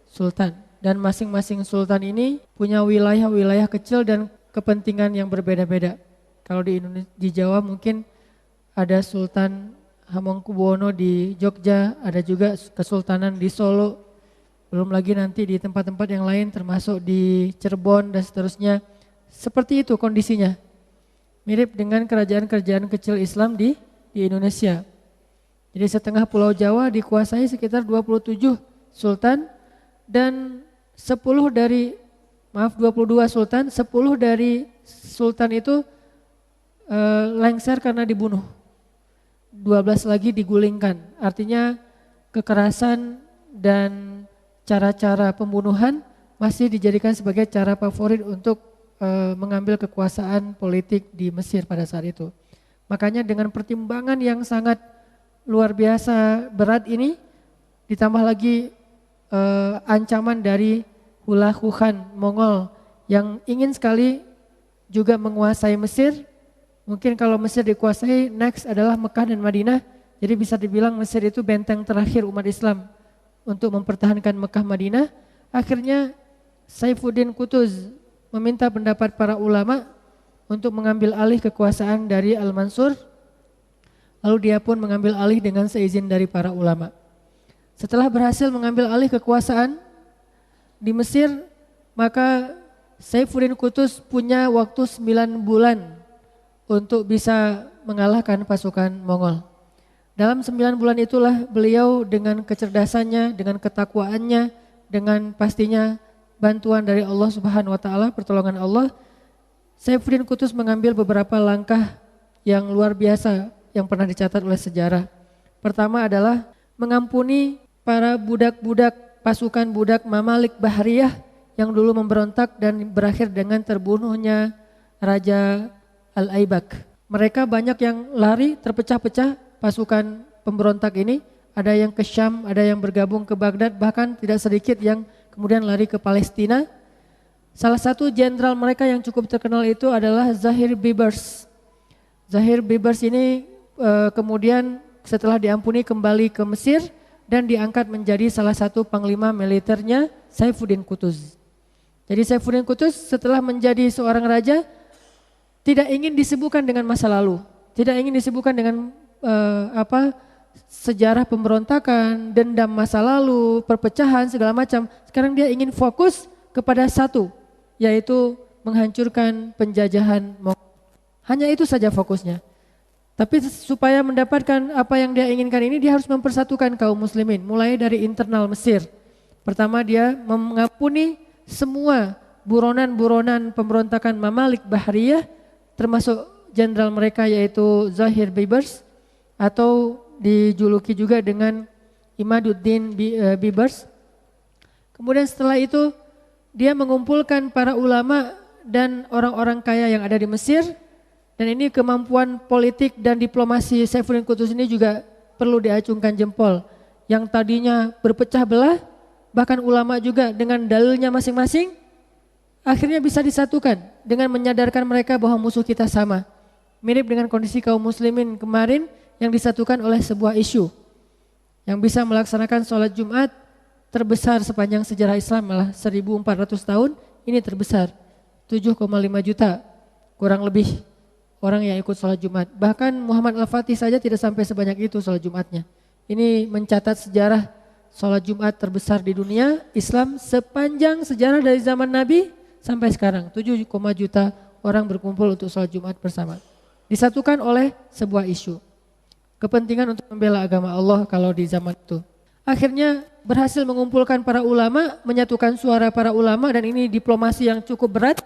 sultan. Dan masing-masing sultan ini punya wilayah-wilayah kecil dan kepentingan yang berbeda-beda. Kalau di Jawa mungkin ada Sultan Hamengkubuwono di Jogja, ada juga Kesultanan di Solo. Belum lagi nanti di tempat-tempat yang lain termasuk di Cirebon dan seterusnya. Seperti itu kondisinya. Mirip dengan kerajaan-kerajaan kecil Islam di Indonesia. Jadi setengah Pulau Jawa dikuasai sekitar 27 sultan dan 22 sultan, 10 dari sultan itu lengser karena dibunuh. 12 lagi digulingkan. Artinya kekerasan dan cara-cara pembunuhan masih dijadikan sebagai cara favorit untuk mengambil kekuasaan politik di Mesir pada saat itu. Makanya dengan pertimbangan yang sangat luar biasa berat ini, ditambah lagi ancaman dari Hulagu Khan Mongol yang ingin sekali juga menguasai Mesir. Mungkin kalau Mesir dikuasai, next adalah Mekah dan Madinah. Jadi bisa dibilang Mesir itu benteng terakhir umat Islam untuk mempertahankan Mekah Madinah. Akhirnya Saifuddin Qutuz meminta pendapat para ulama untuk mengambil alih kekuasaan dari Al-Mansur. Lalu dia pun mengambil alih dengan seizin dari para ulama. Setelah berhasil mengambil alih kekuasaan di Mesir, maka Saifuddin Qutuz punya waktu 9 bulan untuk bisa mengalahkan pasukan Mongol. Dalam 9 bulan itulah beliau dengan kecerdasannya, dengan ketakwaannya, dengan pastinya bantuan dari Allah Subhanahu wa taala, pertolongan Allah, Saifuddin Qutuz mengambil beberapa langkah yang luar biasa yang pernah dicatat oleh sejarah. Pertama adalah mengampuni para budak-budak pasukan budak Mamalik Bahriyah yang dulu memberontak dan berakhir dengan terbunuhnya Raja Al-Aibak. Mereka banyak yang lari, terpecah-pecah pasukan pemberontak ini. Ada yang ke Syam, ada yang bergabung ke Baghdad, bahkan tidak sedikit yang kemudian lari ke Palestina. Salah satu jenderal mereka yang cukup terkenal itu adalah Zahir Bibers. Zahir Bibers ini kemudian setelah diampuni kembali ke Mesir dan diangkat menjadi salah satu panglima militernya Saifuddin Qutuz. Jadi Saifuddin Qutuz setelah menjadi seorang raja tidak ingin disibukkan dengan masa lalu, tidak ingin disibukkan dengan sejarah pemberontakan, dendam masa lalu, perpecahan segala macam. Sekarang dia ingin fokus kepada satu, yaitu menghancurkan penjajahan Mongol. Hanya itu saja fokusnya. Tapi supaya mendapatkan apa yang dia inginkan ini, dia harus mempersatukan kaum muslimin, mulai dari internal Mesir. Pertama dia mengampuni semua buronan-buronan pemberontakan Mamalik Bahriyah, termasuk jenderal mereka yaitu Zahir Bibers, atau dijuluki juga dengan Imaduddin Bibers. Kemudian setelah itu dia mengumpulkan para ulama dan orang-orang kaya yang ada di Mesir. Dan ini kemampuan politik dan diplomasi Saifuddin Qutuz ini juga perlu diacungkan jempol. Yang tadinya berpecah belah, bahkan ulama juga dengan dalilnya masing-masing, akhirnya bisa disatukan dengan menyadarkan mereka bahwa musuh kita sama. Mirip dengan kondisi kaum muslimin kemarin yang disatukan oleh sebuah isu. Yang bisa melaksanakan sholat Jumat terbesar sepanjang sejarah Islam, malah 1400 tahun, ini terbesar. 7,5 juta kurang lebih orang yang ikut sholat Jumat. Bahkan Muhammad Al-Fatih saja tidak sampai sebanyak itu sholat Jumatnya. Ini mencatat sejarah sholat Jumat terbesar di dunia Islam sepanjang sejarah dari zaman Nabi sampai sekarang. 7, juta orang berkumpul untuk sholat Jumat bersama. Disatukan oleh sebuah isu. Kepentingan untuk membela agama Allah kalau di zaman itu. Akhirnya berhasil mengumpulkan para ulama, menyatukan suara para ulama, dan ini diplomasi yang cukup berat.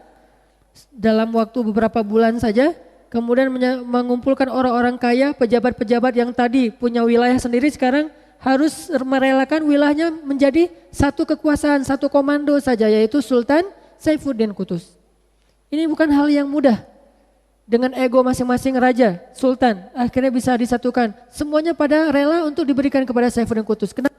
Dalam waktu beberapa bulan saja, kemudian mengumpulkan orang-orang kaya, pejabat-pejabat yang tadi punya wilayah sendiri sekarang harus merelakan wilayahnya menjadi satu kekuasaan, satu komando saja, yaitu Sultan Saifuddin Qutuz. Ini bukan hal yang mudah. Dengan ego masing-masing raja, sultan, akhirnya bisa disatukan. Semuanya pada rela untuk diberikan kepada Saifuddin Qutuz. Kenapa?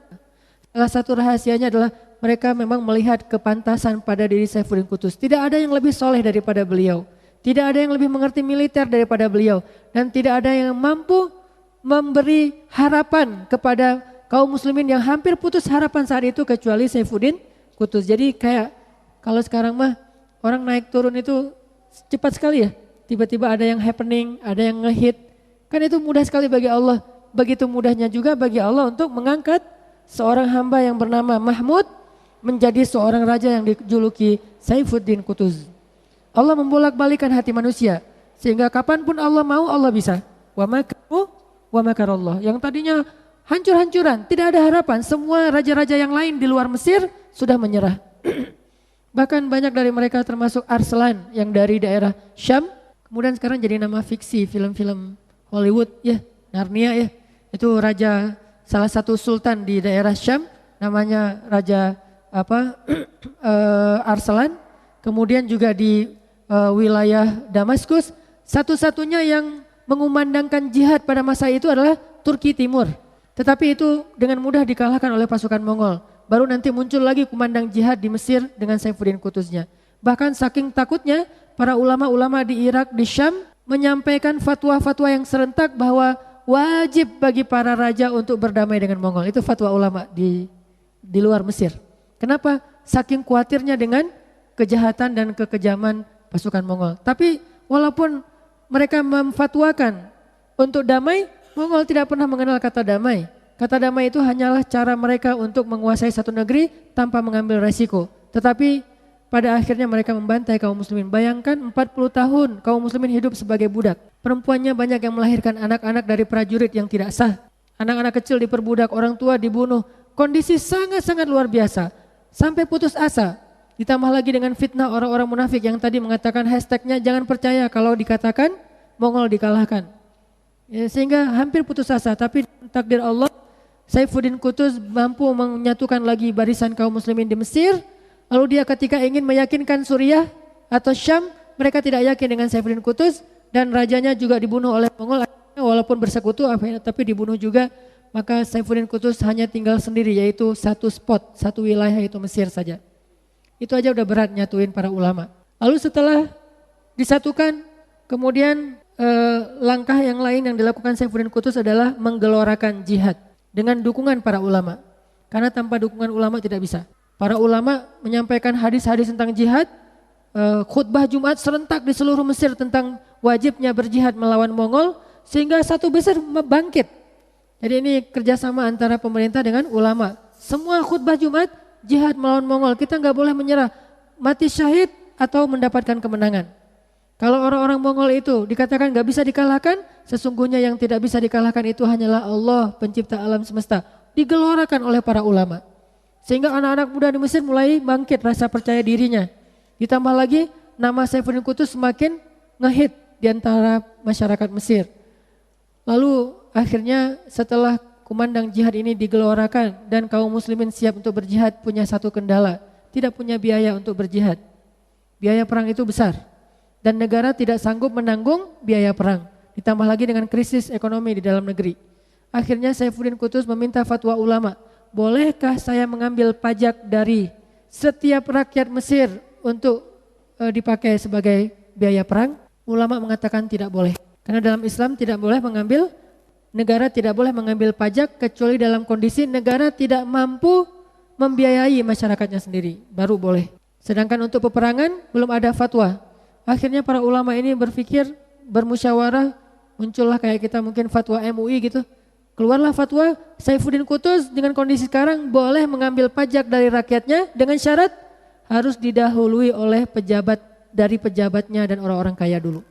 Salah satu rahasianya adalah mereka memang melihat kepantasan pada diri Saifuddin Qutuz. Tidak ada yang lebih soleh daripada beliau. Tidak ada yang lebih mengerti militer daripada beliau. Dan tidak ada yang mampu memberi harapan kepada kaum muslimin yang hampir putus harapan saat itu kecuali Saifuddin Qutuz. Jadi kayak kalau sekarang mah orang naik turun itu cepat sekali ya. Tiba-tiba ada yang happening, ada yang ngehit. Kan itu mudah sekali bagi Allah. Begitu mudahnya juga bagi Allah untuk mengangkat seorang hamba yang bernama Mahmud menjadi seorang raja yang dijuluki Saifuddin Qutuz. Allah membolak-balikan hati manusia sehingga kapanpun Allah mau Allah bisa. Wa makaru wa makarallah. Yang tadinya hancur-hancuran, tidak ada harapan. Semua raja-raja yang lain di luar Mesir sudah menyerah. Bahkan banyak dari mereka termasuk Arslan yang dari daerah Syam. Kemudian sekarang jadi nama fiksi film-film Hollywood ya, Narnia ya. Itu raja salah satu sultan di daerah Syam namanya Raja Arslan. Kemudian juga di wilayah Damaskus satu-satunya yang mengumandangkan jihad pada masa itu adalah Turki Timur. Tetapi itu dengan mudah dikalahkan oleh pasukan Mongol. Baru nanti muncul lagi kumandang jihad di Mesir dengan Saifuddin Qutuznya. Bahkan saking takutnya para ulama-ulama di Irak, di Syam menyampaikan fatwa-fatwa yang serentak bahwa wajib bagi para raja untuk berdamai dengan Mongol. Itu fatwa ulama di luar Mesir. Kenapa? Saking khawatirnya dengan kejahatan dan kekejaman pasukan Mongol. Tapi walaupun mereka memfatwakan untuk damai, Mongol tidak pernah mengenal kata damai. Kata damai itu hanyalah cara mereka untuk menguasai satu negeri tanpa mengambil resiko. Tetapi pada akhirnya mereka membantai kaum muslimin. Bayangkan 40 tahun kaum muslimin hidup sebagai budak. Perempuannya banyak yang melahirkan anak-anak dari prajurit yang tidak sah. Anak-anak kecil diperbudak, orang tua dibunuh. Kondisi sangat-sangat luar biasa. Sampai putus asa. Ditambah lagi dengan fitnah orang-orang munafik yang tadi mengatakan hashtagnya jangan percaya kalau dikatakan Mongol dikalahkan. Ya, sehingga hampir putus asa. Tapi takdir Allah, Saifuddin Qutuz mampu menyatukan lagi barisan kaum muslimin di Mesir. Lalu dia ketika ingin meyakinkan Suriah atau Syam, mereka tidak yakin dengan Saifuddin Qutuz dan rajanya juga dibunuh oleh Mongol. Walaupun bersekutu tapi dibunuh juga, maka Saifuddin Qutuz hanya tinggal sendiri yaitu satu spot, satu wilayah itu Mesir saja. Itu aja udah berat nyatuin para ulama. Lalu setelah disatukan, kemudian langkah yang lain yang dilakukan Saifuddin Qutuz adalah menggelorakan jihad dengan dukungan para ulama. Karena tanpa dukungan ulama tidak bisa. Para ulama menyampaikan hadis-hadis tentang jihad, khutbah Jumat serentak di seluruh Mesir tentang wajibnya berjihad melawan Mongol, sehingga satu Mesir bangkit. Jadi ini kerjasama antara pemerintah dengan ulama. Semua khutbah Jumat, jihad melawan Mongol, kita nggak boleh menyerah, mati syahid atau mendapatkan kemenangan. Kalau orang-orang Mongol itu dikatakan nggak bisa dikalahkan, sesungguhnya yang tidak bisa dikalahkan itu hanyalah Allah pencipta alam semesta. Digelorakan oleh para ulama. Sehingga anak-anak muda di Mesir mulai bangkit rasa percaya dirinya. Ditambah lagi nama Saifuddin Qutuz semakin ngehit di antara masyarakat Mesir. Lalu akhirnya setelah kumandang jihad ini digelorakan dan kaum muslimin siap untuk berjihad, punya satu kendala, tidak punya biaya untuk berjihad. Biaya perang itu besar dan negara tidak sanggup menanggung biaya perang. Ditambah lagi dengan krisis ekonomi di dalam negeri. Akhirnya Saifuddin Qutuz meminta fatwa ulama. Bolehkah saya mengambil pajak dari setiap rakyat Mesir untuk dipakai sebagai biaya perang? Ulama mengatakan tidak boleh. Karena dalam Islam negara tidak boleh mengambil pajak kecuali dalam kondisi negara tidak mampu membiayai masyarakatnya sendiri. Baru boleh. Sedangkan untuk peperangan belum ada fatwa. Akhirnya para ulama ini berpikir, bermusyawarah, muncullah kayak kita mungkin fatwa MUI gitu. Keluarlah fatwa Saifuddin Qutuz dengan kondisi sekarang boleh mengambil pajak dari rakyatnya dengan syarat harus didahului oleh pejabatnya dan orang-orang kaya dulu.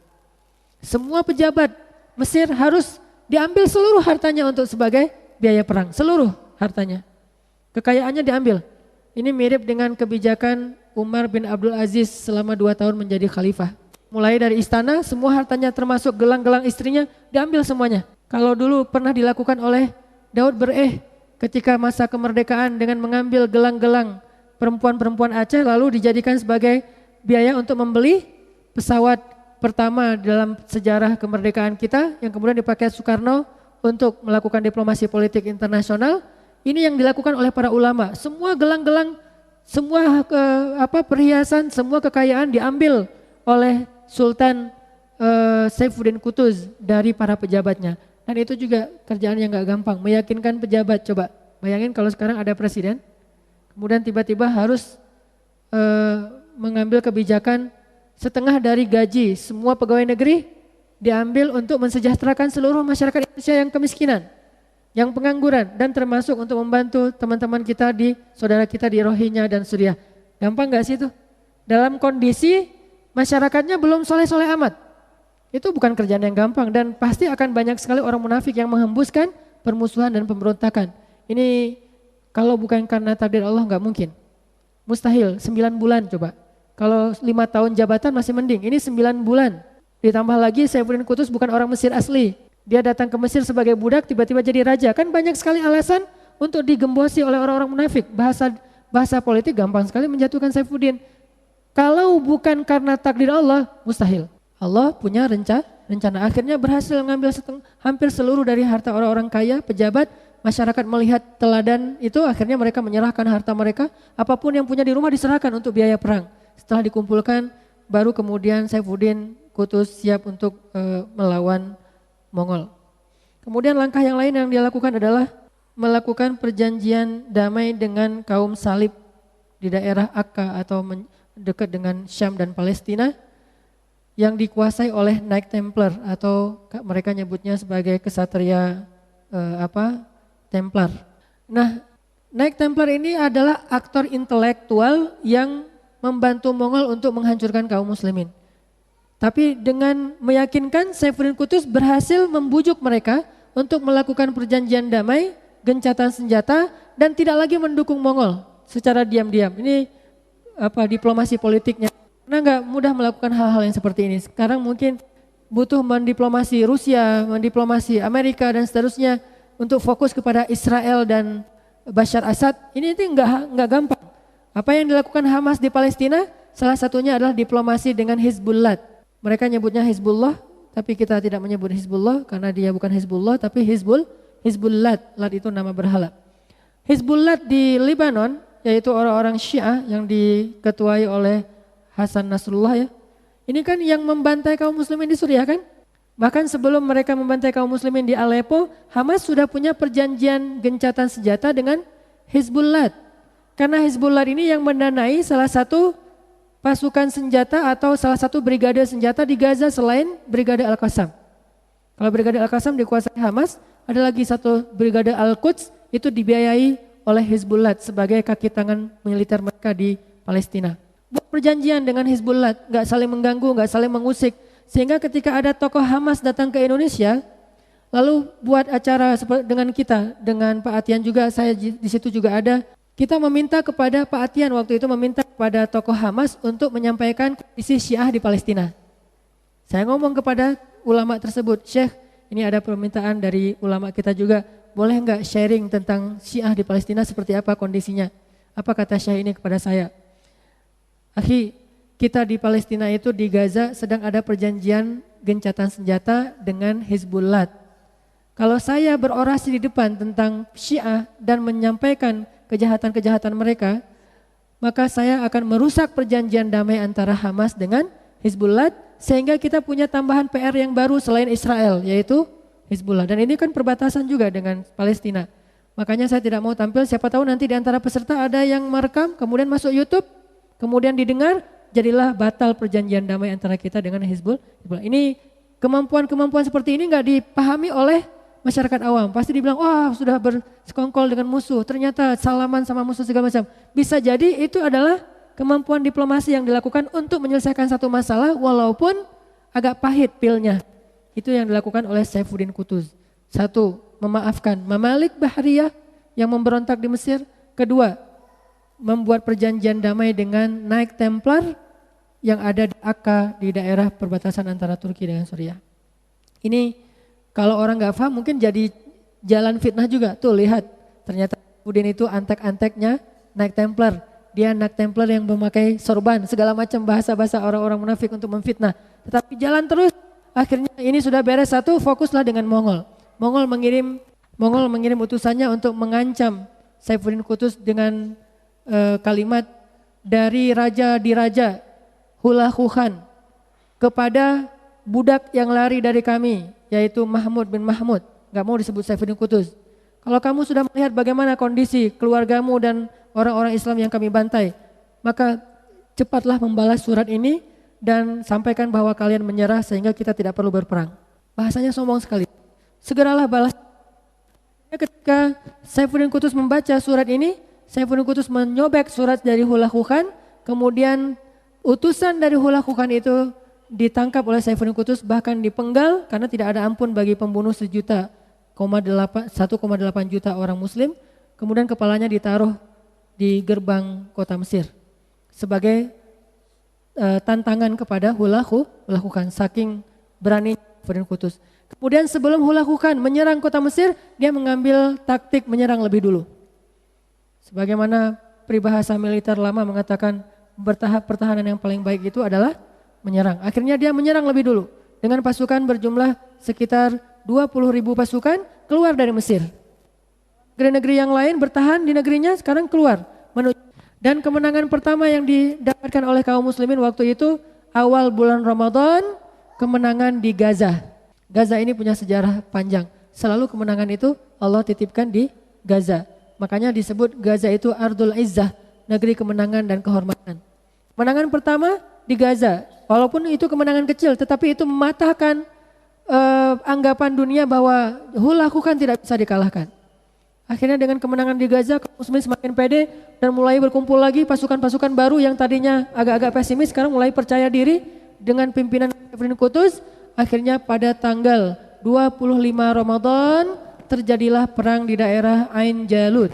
Semua pejabat Mesir harus diambil seluruh hartanya untuk sebagai biaya perang, seluruh hartanya. Kekayaannya diambil. Ini mirip dengan kebijakan Umar bin Abdul Aziz selama 2 tahun menjadi khalifah. Mulai dari istana, semua hartanya termasuk gelang-gelang istrinya diambil semuanya. Kalau dulu pernah dilakukan oleh Daud Bereh ketika masa kemerdekaan dengan mengambil gelang-gelang perempuan-perempuan Aceh lalu dijadikan sebagai biaya untuk membeli pesawat pertama dalam sejarah kemerdekaan kita yang kemudian dipakai Soekarno untuk melakukan diplomasi politik internasional. Ini yang dilakukan oleh para ulama. Semua gelang-gelang, semua perhiasan, semua kekayaan diambil oleh Sultan Saifuddin Qutuz dari para pejabatnya. Dan itu juga kerjaan yang gak gampang, meyakinkan pejabat. Coba Bayangin kalau sekarang ada presiden, kemudian tiba-tiba harus mengambil kebijakan setengah dari gaji semua pegawai negeri diambil untuk mensejahterakan seluruh masyarakat Indonesia yang kemiskinan, yang pengangguran, dan termasuk untuk membantu teman-teman kita saudara kita di Rohingya dan Suriah. Gampang gak sih itu? Dalam kondisi masyarakatnya belum soleh-soleh amat. Itu bukan kerjaan yang gampang dan pasti akan banyak sekali orang munafik yang menghembuskan permusuhan dan pemberontakan. Ini kalau bukan karena takdir Allah gak mungkin. Mustahil, 9 bulan coba. Kalau 5 tahun jabatan masih mending, ini 9 bulan. Ditambah lagi Saifuddin Qutuz bukan orang Mesir asli. Dia datang ke Mesir sebagai budak, tiba-tiba jadi raja. Kan banyak sekali alasan untuk digembosi oleh orang-orang munafik. Bahasa politik gampang sekali menjatuhkan Saifuddin. Kalau bukan karena takdir Allah, mustahil. Allah punya rencana. Akhirnya berhasil mengambil hampir seluruh dari harta orang-orang kaya, pejabat. Masyarakat melihat teladan itu, akhirnya mereka menyerahkan harta mereka, apapun yang punya di rumah diserahkan untuk biaya perang. Setelah dikumpulkan, baru kemudian Saifuddin Qutuz siap untuk melawan Mongol. Kemudian langkah yang lain yang dia lakukan adalah melakukan perjanjian damai dengan kaum Salib di daerah Akka atau dekat dengan Syam dan Palestina yang dikuasai oleh Knight Templar atau mereka nyebutnya sebagai kesatria Templar. Nah, Knight Templar ini adalah aktor intelektual yang membantu Mongol untuk menghancurkan kaum muslimin. Tapi dengan meyakinkan, Saifuddin Qutuz berhasil membujuk mereka untuk melakukan perjanjian damai, gencatan senjata, dan tidak lagi mendukung Mongol secara diam-diam. Ini diplomasi politiknya. Karena nggak mudah melakukan hal-hal yang seperti ini. Sekarang mungkin butuh mendiplomasi Rusia, mendiplomasi Amerika dan seterusnya untuk fokus kepada Israel dan Bashar Assad. Ini nggak gampang. Apa yang dilakukan Hamas di Palestina? Salah satunya adalah diplomasi dengan Hizbullah. Mereka nyebutnya Hizbullah, tapi kita tidak menyebut Hizbullah karena dia bukan Hizbullah, tapi Hizbullah. Lat itu nama berhala. Hizbullah di Lebanon, yaitu orang-orang Syiah yang diketuai oleh Hasan Nasrullah ya. Ini kan yang membantai kaum muslimin di Suriah kan? Bahkan sebelum mereka membantai kaum muslimin di Aleppo, Hamas sudah punya perjanjian gencatan senjata dengan Hizbullah. Karena Hizbullah ini yang mendanai salah satu pasukan senjata atau salah satu brigade senjata di Gaza selain Brigade Al-Qassam. Kalau Brigade Al-Qassam dikuasai Hamas, ada lagi satu Brigade Al-Quds itu dibiayai oleh Hizbullah sebagai kaki tangan militer mereka di Palestina. Buat perjanjian dengan Hizbullah, nggak saling mengganggu, nggak saling mengusik. Sehingga ketika ada tokoh Hamas datang ke Indonesia, lalu buat acara dengan kita, dengan Pak Atian juga, saya di situ juga ada. Kita meminta kepada Pak Atian waktu itu meminta kepada tokoh Hamas untuk menyampaikan kondisi Syiah di Palestina. Saya ngomong kepada ulama tersebut, Syekh, ini ada permintaan dari ulama kita juga, boleh enggak sharing tentang Syiah di Palestina seperti apa kondisinya? Apa kata Syekh ini kepada saya? Akhi, kita di Palestina itu di Gaza sedang ada perjanjian gencatan senjata dengan Hizbullah. Kalau saya berorasi di depan tentang Syiah dan menyampaikan kejahatan-kejahatan mereka, maka saya akan merusak perjanjian damai antara Hamas dengan Hizbullah sehingga kita punya tambahan PR yang baru selain Israel yaitu Hizbullah. Dan ini kan perbatasan juga dengan Palestina. Makanya saya tidak mau tampil, siapa tahu nanti di antara peserta ada yang merekam kemudian masuk YouTube, kemudian didengar, jadilah batal perjanjian damai antara kita dengan Hizbullah. Ini kemampuan-kemampuan seperti ini nggak dipahami oleh masyarakat awam. Pasti dibilang, wah sudah bersekongkol dengan musuh, ternyata salaman sama musuh segala macam. Bisa jadi itu adalah kemampuan diplomasi yang dilakukan untuk menyelesaikan satu masalah walaupun agak pahit pilnya. Itu yang dilakukan oleh Saifuddin Qutuz. Satu, memaafkan Mamalik Bahriyah yang memberontak di Mesir. Kedua, membuat perjanjian damai dengan Knight Templar yang ada di Akka di daerah perbatasan antara Turki dengan Suriah. Ini kalau orang nggak paham mungkin jadi jalan fitnah juga. Tuh lihat, ternyata Saifuddin itu antek-anteknya Knight Templar. Dia Knight Templar yang memakai sorban, segala macam bahasa-bahasa orang-orang munafik untuk memfitnah. Tetapi jalan terus, akhirnya ini sudah beres satu, fokuslah dengan Mongol. Mongol mengirim utusannya untuk mengancam Saifuddin Qutuz dengan kalimat dari raja di raja, Hulagu Khan, kepada budak yang lari dari kami, yaitu Mahmud bin Mahmud, gak mau disebut Saifuddin Qutuz. Kalau kamu sudah melihat bagaimana kondisi keluargamu dan orang-orang Islam yang kami bantai, maka cepatlah membalas surat ini dan sampaikan bahwa kalian menyerah sehingga kita tidak perlu berperang. Bahasanya sombong sekali. Segeralah balas. Ketika Saifuddin Qutuz membaca surat ini, Saifuddin Qutuz menyobek surat dari Hulagu Khan, kemudian utusan dari Hulagu Khan itu ditangkap oleh Saifuddin Qutuz, bahkan dipenggal karena tidak ada ampun bagi pembunuh 1,8 juta orang muslim. Kemudian kepalanya ditaruh di gerbang kota Mesir sebagai tantangan kepada Hulagu Khan, saking berani Saifuddin Qutuz. Kemudian sebelum Hulagu Khan menyerang kota Mesir, dia mengambil taktik menyerang lebih dulu. Sebagaimana peribahasa militer lama mengatakan pertahanan yang paling baik itu adalah menyerang. Akhirnya dia menyerang lebih dulu dengan pasukan berjumlah sekitar 20.000 pasukan keluar dari Mesir. Negeri-negeri yang lain bertahan di negerinya, sekarang keluar. Dan kemenangan pertama yang didapatkan oleh kaum muslimin waktu itu awal bulan Ramadan, kemenangan di Gaza. Gaza ini punya sejarah panjang. Selalu kemenangan itu Allah titipkan di Gaza. Makanya disebut Gaza itu Ardul Izzah, negeri kemenangan dan kehormatan. Kemenangan pertama di Gaza, walaupun itu kemenangan kecil, tetapi itu mematahkan anggapan dunia bahwa Hulagu Khan tidak bisa dikalahkan. Akhirnya dengan kemenangan di Gaza, kaum muslimin semakin pede dan mulai berkumpul lagi pasukan-pasukan baru yang tadinya agak-agak pesimis, sekarang mulai percaya diri dengan pimpinan Saifuddin Qutuz. Akhirnya pada tanggal 25 Ramadan terjadilah perang di daerah Ain Jalut,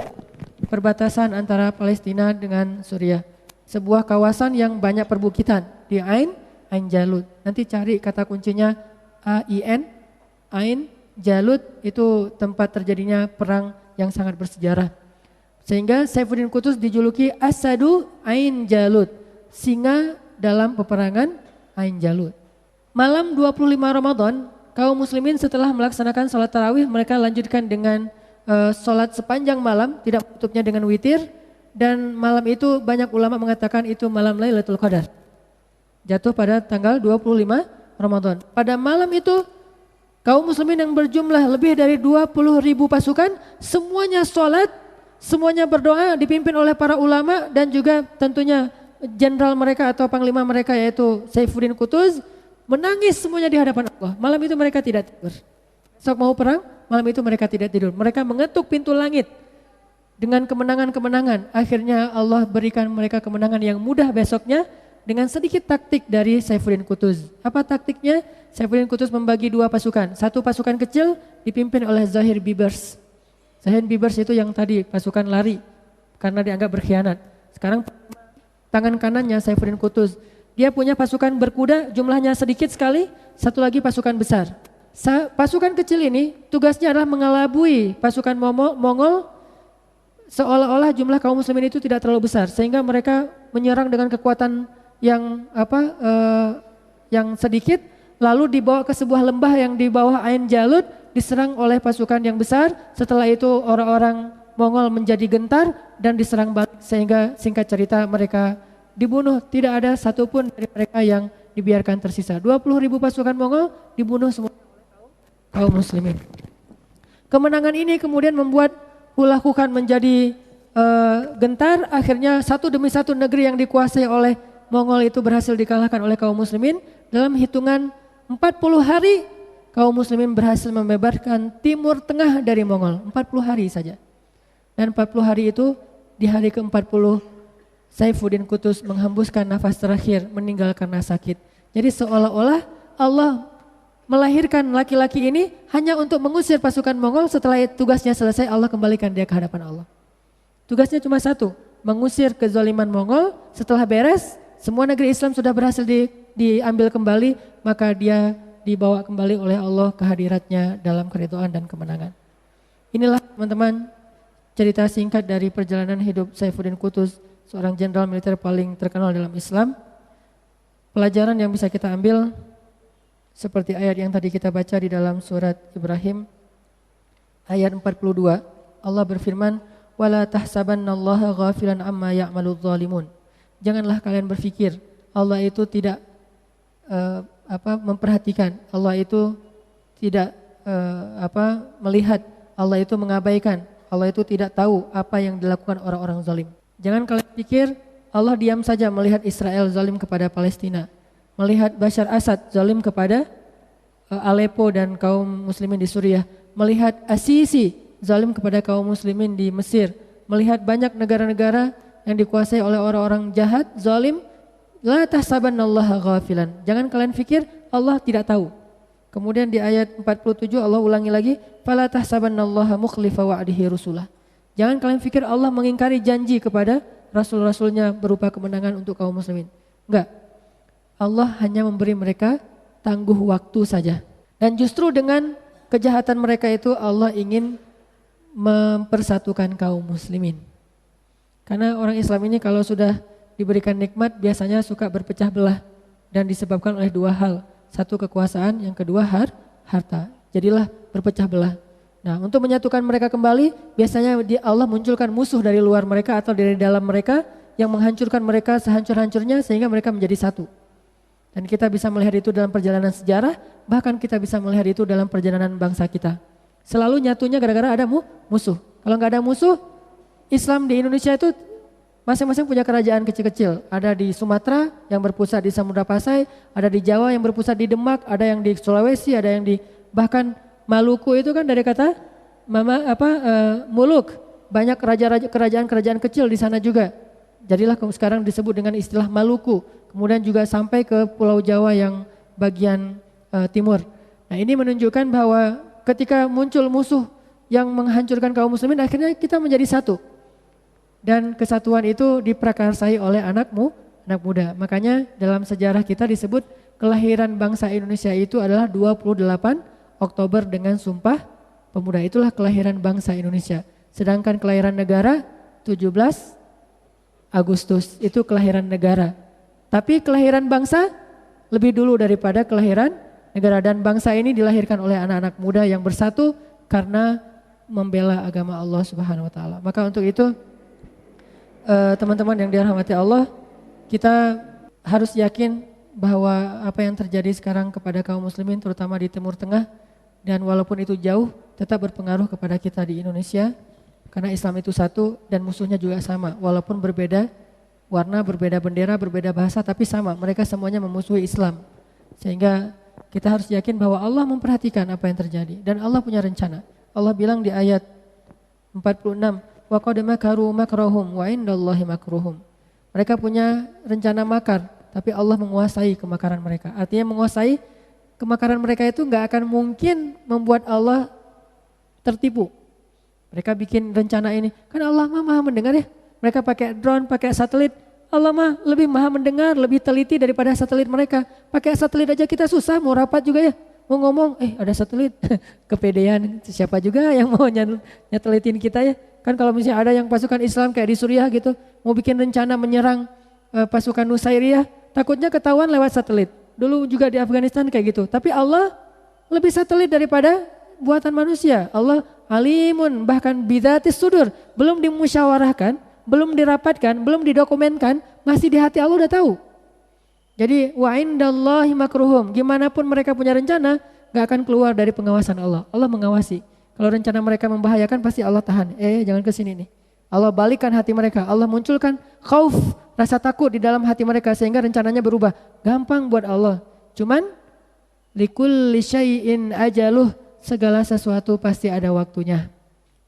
perbatasan antara Palestina dengan Suriah. Sebuah kawasan yang banyak perbukitan di Ain Jalut. Nanti cari kata kuncinya AIN, Ain Jalut, itu tempat terjadinya perang yang sangat bersejarah. Sehingga Saifuddin Qutuz dijuluki Asadu Ain Jalut, singa dalam peperangan Ain Jalut. Malam 25 Ramadan, kaum muslimin setelah melaksanakan sholat tarawih, mereka lanjutkan dengan sholat sepanjang malam, tidak tutupnya dengan witir. Dan malam itu banyak ulama mengatakan itu malam Lailatul Qadar. Jatuh pada tanggal 25 Ramadan. Pada malam itu, kaum muslimin yang berjumlah lebih dari 20.000 pasukan, semuanya sholat, semuanya berdoa, dipimpin oleh para ulama dan juga tentunya jenderal mereka atau panglima mereka yaitu Saifuddin Qutuz. Menangis semuanya di hadapan Allah. Malam itu mereka tidak tidur. Besok mau perang, malam itu mereka tidak tidur. Mereka mengetuk pintu langit dengan kemenangan-kemenangan. Akhirnya Allah berikan mereka kemenangan yang mudah besoknya dengan sedikit taktik dari Saifuddin Qutuz. Apa taktiknya? Saifuddin Qutuz membagi dua pasukan. Satu pasukan kecil dipimpin oleh Zahir Bibers. Zahir Bibers itu yang tadi pasukan lari karena dianggap berkhianat. Sekarang tangan kanannya Saifuddin Qutuz. Dia punya pasukan berkuda, jumlahnya sedikit sekali, satu lagi pasukan besar. Pasukan kecil ini tugasnya adalah mengelabui pasukan Mongol seolah-olah jumlah kaum muslimin itu tidak terlalu besar, sehingga mereka menyerang dengan kekuatan yang sedikit, lalu dibawa ke sebuah lembah yang di bawah Ain Jalut, diserang oleh pasukan yang besar. Setelah itu orang-orang Mongol menjadi gentar dan diserang balik, sehingga singkat cerita mereka dibunuh, tidak ada satupun dari mereka yang dibiarkan tersisa. 20.000 pasukan Mongol dibunuh semua kaum muslimin. Kemenangan ini kemudian membuat Hulagu Khan menjadi gentar. Akhirnya satu demi satu negeri yang dikuasai oleh Mongol itu berhasil dikalahkan oleh kaum muslimin. Dalam hitungan 40 hari kaum muslimin berhasil membebaskan Timur Tengah dari Mongol. 40 hari saja. Dan 40 hari itu di hari ke-40 Saifuddin Qutuz menghembuskan nafas terakhir, meninggal karena sakit. Jadi seolah-olah Allah melahirkan laki-laki ini hanya untuk mengusir pasukan Mongol. Setelah tugasnya selesai, Allah kembalikan dia ke hadapan Allah. Tugasnya cuma satu, mengusir kezaliman Mongol. Setelah beres, semua negeri Islam sudah berhasil diambil kembali, maka dia dibawa kembali oleh Allah ke hadiratnya dalam keridhaan dan kemenangan. Inilah teman-teman cerita singkat dari perjalanan hidup Saifuddin Qutuz, seorang jenderal militer paling terkenal dalam Islam. Pelajaran yang bisa kita ambil seperti ayat yang tadi kita baca di dalam surat Ibrahim ayat 42. Allah berfirman, "Wala tahsabannallaha ghafilan amma ya'maludz zalimun." Janganlah kalian berpikir Allah itu tidak memperhatikan. Allah itu tidak melihat Allah itu mengabaikan, Allah itu tidak tahu apa yang dilakukan orang-orang zalim. Jangan kalian pikir Allah diam saja melihat Israel zalim kepada Palestina, melihat Bashar Assad zalim kepada Aleppo dan kaum muslimin di Suriah, melihat Asisi zalim kepada kaum muslimin di Mesir, melihat banyak negara-negara yang dikuasai oleh orang-orang jahat, zalim. La tahsabannallaha ghafilan. Jangan kalian pikir Allah tidak tahu. Kemudian di ayat 47 Allah ulangi lagi, fala tahsabannallaha mukhlifa wa'dihi rusulah. Jangan kalian pikir Allah mengingkari janji kepada rasul-rasulnya berupa kemenangan untuk kaum muslimin. Enggak. Allah hanya memberi mereka tangguh waktu saja. Dan justru dengan kejahatan mereka itu Allah ingin mempersatukan kaum muslimin. Karena orang Islam ini kalau sudah diberikan nikmat biasanya suka berpecah belah dan disebabkan oleh dua hal. Satu kekuasaan, yang kedua harta. Jadilah berpecah belah. Nah, untuk menyatukan mereka kembali, biasanya Allah munculkan musuh dari luar mereka atau dari dalam mereka yang menghancurkan mereka sehancur-hancurnya sehingga mereka menjadi satu. Dan kita bisa melihat itu dalam perjalanan sejarah, bahkan kita bisa melihat itu dalam perjalanan bangsa kita. Selalu nyatunya gara-gara ada musuh. Kalau nggak ada musuh, Islam di Indonesia itu masing-masing punya kerajaan kecil-kecil. Ada di Sumatera yang berpusat di Samudra Pasai, ada di Jawa yang berpusat di Demak, ada yang di Sulawesi, ada yang di bahkan Maluku itu kan dari kata muluk. Banyak kerajaan-kerajaan kecil di sana juga. Jadilah sekarang disebut dengan istilah Maluku. Kemudian juga sampai ke Pulau Jawa yang bagian timur. Nah, ini menunjukkan bahwa ketika muncul musuh yang menghancurkan kaum muslimin, akhirnya kita menjadi satu. Dan kesatuan itu diprakarsai oleh anak muda. Makanya dalam sejarah kita disebut kelahiran bangsa Indonesia itu adalah 28 Oktober dengan Sumpah Pemuda. Itulah kelahiran bangsa Indonesia. Sedangkan kelahiran negara 17 Agustus itu kelahiran negara. Tapi kelahiran bangsa lebih dulu daripada kelahiran negara, dan bangsa ini dilahirkan oleh anak-anak muda yang bersatu karena membela agama Allah Subhanahu wa taala. Maka untuk itu teman-teman yang dirahmati Allah, kita harus yakin bahwa apa yang terjadi sekarang kepada kaum muslimin terutama di Timur Tengah, dan walaupun itu jauh tetap berpengaruh kepada kita di Indonesia karena Islam itu satu dan musuhnya juga sama, walaupun berbeda warna, berbeda bendera, berbeda bahasa, tapi sama, mereka semuanya memusuhi Islam. Sehingga kita harus yakin bahwa Allah memperhatikan apa yang terjadi dan Allah punya rencana. Allah bilang di ayat 46, wa qad makaru makrahum wa indallahi makruhum. Mereka punya rencana makar, tapi Allah menguasai kemakaran mereka. Artinya menguasai kemakaran mereka itu enggak akan mungkin membuat Allah tertipu. Mereka bikin rencana ini, kan Allah mah maha mendengar ya. Mereka pakai drone, pakai satelit. Allah mah lebih maha mendengar, lebih teliti daripada satelit mereka. Pakai satelit aja kita susah, mau rapat juga ya. Mau ngomong, ada satelit. Kepedean, siapa juga yang mau nyatelitin kita ya. Kan kalau misalnya ada yang pasukan Islam kayak di Suriah gitu, mau bikin rencana menyerang pasukan Nusairiyah, takutnya ketahuan lewat satelit. Dulu juga di Afghanistan kayak gitu. Tapi Allah lebih satelit daripada buatan manusia. Allah alimun, bahkan bidzatis sudur, belum dimusyawarahkan, belum dirapatkan, belum didokumenkan, masih di hati Allah udah tahu. Jadi wa indallahi makruhum, gimana pun mereka punya rencana, gak akan keluar dari pengawasan Allah. Allah mengawasi. Kalau rencana mereka membahayakan pasti Allah tahan. Jangan ke sini nih. Allah balikkan hati mereka. Allah munculkan khauf, rasa takut di dalam hati mereka sehingga rencananya berubah. Gampang buat Allah. Cuman likulli syai'in ajaluh, segala sesuatu pasti ada waktunya.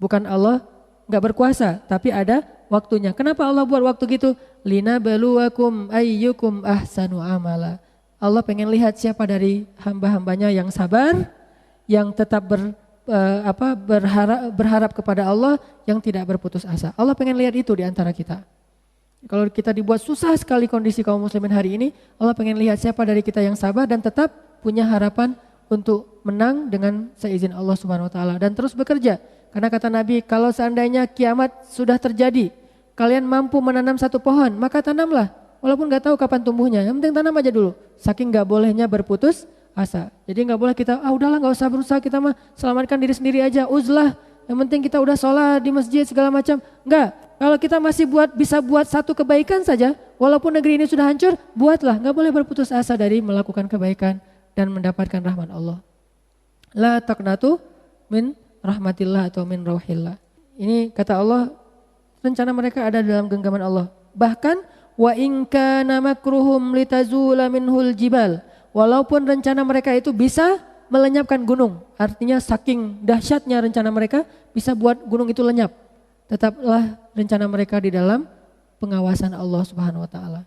Bukan Allah enggak berkuasa, tapi ada waktunya. Kenapa Allah buat waktu gitu? Linabluwakum ayyukum ahsanu amala. Allah pengen lihat siapa dari hamba-hambanya yang sabar, yang tetap berharap kepada Allah, yang tidak berputus asa. Allah pengen lihat itu di antara kita. Kalau kita dibuat susah sekali kondisi kaum muslimin hari ini, Allah pengen lihat siapa dari kita yang sabar dan tetap punya harapan untuk menang dengan seizin Allah Subhanahu wa taala dan terus bekerja. Karena kata Nabi, kalau seandainya kiamat sudah terjadi, kalian mampu menanam satu pohon, maka tanamlah. Walaupun nggak tahu kapan tumbuhnya, yang penting tanam aja dulu. Saking nggak bolehnya berputus asa. Jadi nggak boleh kita, udahlah nggak usah berusaha, kita mah selamatkan diri sendiri aja. Uzlah, yang penting kita udah sholat di masjid segala macam. Enggak, kalau kita masih bisa buat satu kebaikan saja, walaupun negeri ini sudah hancur, buatlah. Nggak boleh berputus asa dari melakukan kebaikan dan mendapatkan rahmat Allah. La taqnatu min rahmatillah atau min rauhillah. Ini kata Allah, rencana mereka ada dalam genggaman Allah. Bahkan wa in kana makruhum litazula minhul jibal. Walaupun rencana mereka itu bisa melenyapkan gunung, artinya saking dahsyatnya rencana mereka bisa buat gunung itu lenyap. Tetaplah rencana mereka di dalam pengawasan Allah Subhanahu wa taala.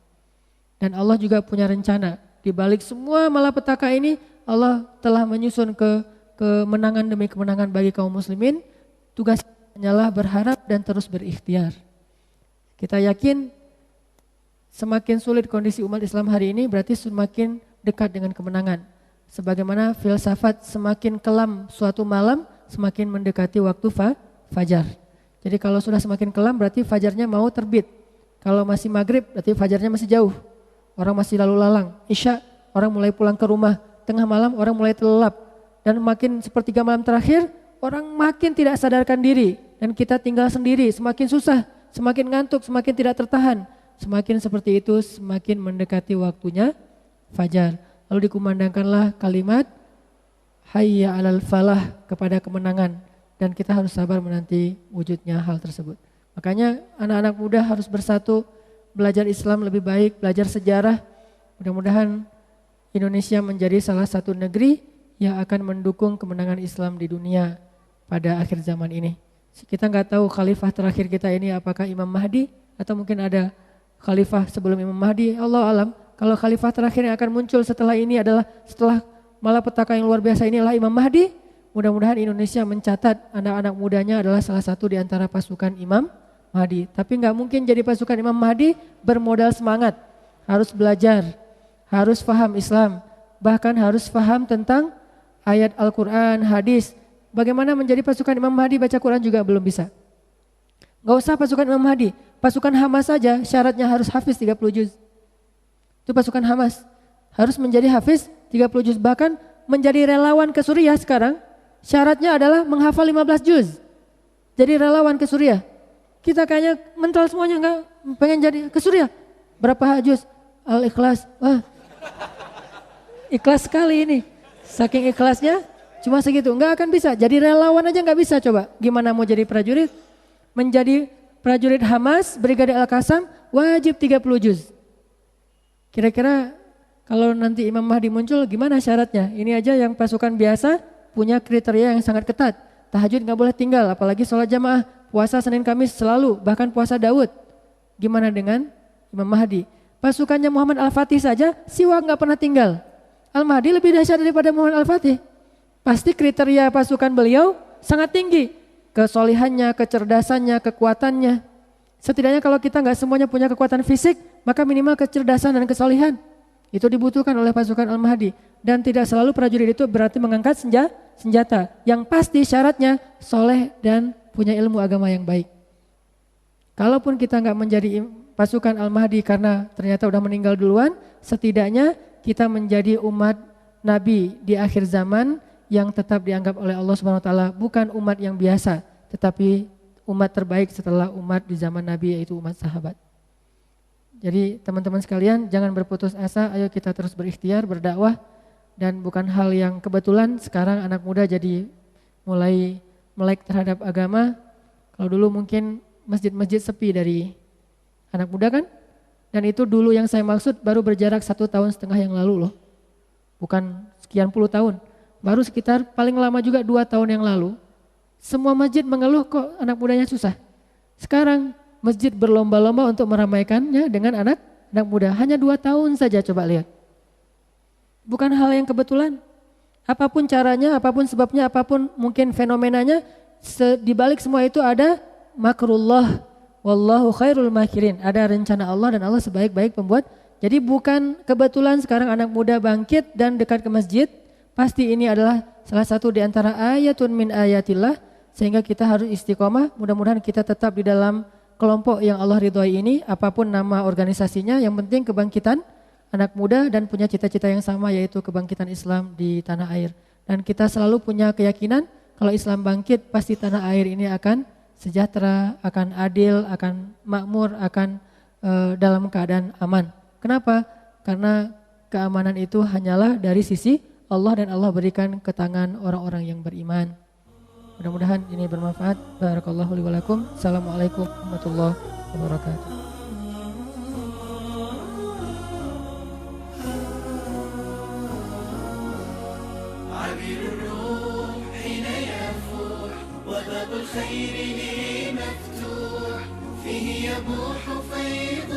Dan Allah juga punya rencana. Di balik semua malapetaka ini, Allah telah menyusun kemenangan demi kemenangan bagi kaum muslimin. Tugas hanyalah berharap dan terus berikhtiar. Kita yakin semakin sulit kondisi umat Islam hari ini berarti semakin dekat dengan kemenangan. Sebagaimana filsafat semakin kelam suatu malam semakin mendekati waktu fajar. Jadi kalau sudah semakin kelam berarti fajarnya mau terbit. Kalau masih maghrib berarti fajarnya masih jauh. Orang masih lalu lalang. Isya orang mulai pulang ke rumah. Tengah malam orang mulai terlelap. Dan makin sepertiga malam terakhir orang makin tidak sadarkan diri. Dan kita tinggal sendiri, semakin susah, semakin ngantuk, semakin tidak tertahan. Semakin seperti itu semakin mendekati waktunya fajar. Lalu dikumandangkanlah kalimat hayya 'alal falah kepada kemenangan. Dan kita harus sabar menanti wujudnya hal tersebut. Makanya anak-anak muda harus bersatu, belajar Islam lebih baik, belajar sejarah. Mudah-mudahan Indonesia menjadi salah satu negeri yang akan mendukung kemenangan Islam di dunia pada akhir zaman ini. Kita nggak tahu khalifah terakhir kita ini apakah Imam Mahdi atau mungkin ada khalifah sebelum Imam Mahdi. Allah alam. Kalau khalifah terakhir yang akan muncul setelah ini adalah setelah malapetaka yang luar biasa inilah Imam Mahdi. Mudah-mudahan Indonesia mencatat anak-anak mudanya adalah salah satu di antara pasukan Imam Mahdi. Tapi nggak mungkin jadi pasukan Imam Mahdi bermodal semangat. Harus belajar, harus paham Islam, bahkan harus paham tentang ayat Al-Quran, hadis. Bagaimana menjadi pasukan Imam Mahdi baca Quran juga belum bisa. Nggak usah pasukan Imam Mahdi, pasukan Hamas saja syaratnya harus hafiz 30 juz. Itu pasukan Hamas, harus menjadi hafiz 30 juz. Bahkan menjadi relawan ke Suriah sekarang, syaratnya adalah menghafal 15 juz. Jadi relawan ke Suriah. Kita kayaknya mental semuanya enggak pengen jadi ke Suriah. Berapa juz? Al-Ikhlas. Wah. Ikhlas sekali ini. Saking ikhlasnya cuma segitu. Enggak akan bisa. Jadi relawan aja enggak bisa coba. Gimana mau jadi prajurit? Menjadi prajurit Hamas, Brigade Al-Qassam wajib 30 juz. Kira-kira kalau nanti Imam Mahdi muncul gimana syaratnya? Ini aja yang pasukan biasa punya kriteria yang sangat ketat. Tahajud enggak boleh tinggal, apalagi sholat jamaah. Puasa Senin Kamis selalu, bahkan puasa Daud. Gimana dengan Imam Mahdi? Pasukannya Muhammad Al-Fatih saja, siwak nggak pernah tinggal. Al-Mahdi lebih dahsyat daripada Muhammad Al-Fatih. Pasti kriteria pasukan beliau sangat tinggi. Kesolihannya, kecerdasannya, kekuatannya. Setidaknya kalau kita nggak semuanya punya kekuatan fisik, maka minimal kecerdasan dan kesolihan. Itu dibutuhkan oleh pasukan Al-Mahdi. Dan tidak selalu prajurit itu berarti mengangkat senjata. Yang pasti syaratnya soleh dan punya ilmu agama yang baik. Kalaupun kita nggak menjadi pasukan Al-Mahdi karena ternyata udah meninggal duluan, setidaknya kita menjadi umat Nabi di akhir zaman yang tetap dianggap oleh Allah Subhanahu wa taala bukan umat yang biasa, tetapi umat terbaik setelah umat di zaman Nabi yaitu umat sahabat. Jadi teman-teman sekalian jangan berputus asa, ayo kita terus berikhtiar, berdakwah, dan bukan hal yang kebetulan sekarang anak muda jadi mulai melek terhadap agama. Kalau dulu mungkin masjid-masjid sepi dari anak muda kan? Dan itu dulu yang saya maksud baru berjarak 1,5 tahun yang lalu loh. Bukan sekian puluh tahun. Baru sekitar paling lama juga 2 tahun yang lalu. Semua masjid mengeluh kok anak mudanya susah. Sekarang masjid berlomba-lomba untuk meramaikannya dengan anak muda. Hanya 2 tahun saja, coba lihat. Bukan hal yang kebetulan. Apapun caranya, apapun sebabnya, apapun mungkin fenomenanya, di balik semua itu ada makrullah, wallahu khairul makirin. Ada rencana Allah dan Allah sebaik-baik pembuat. Jadi bukan kebetulan sekarang anak muda bangkit dan dekat ke masjid. Pasti ini adalah salah satu di antara ayatun min ayatillah. Sehingga kita harus istiqomah, mudah-mudahan kita tetap di dalam kelompok yang Allah ridhoi ini. Apapun nama organisasinya, yang penting kebangkitan anak muda dan punya cita-cita yang sama yaitu kebangkitan Islam di tanah air. Dan kita selalu punya keyakinan kalau Islam bangkit pasti tanah air ini akan sejahtera, akan adil, akan makmur, akan dalam keadaan aman. Kenapa? Karena keamanan itu hanyalah dari sisi Allah dan Allah berikan ke tangan orang-orang yang beriman. Mudah-mudahan ini bermanfaat. Barakallahu li wa lakum. Assalamualaikum warahmatullahi wabarakatuh. عبير الروح حين يفوح وباب الخير لي مفتوح فيه يبوح فيض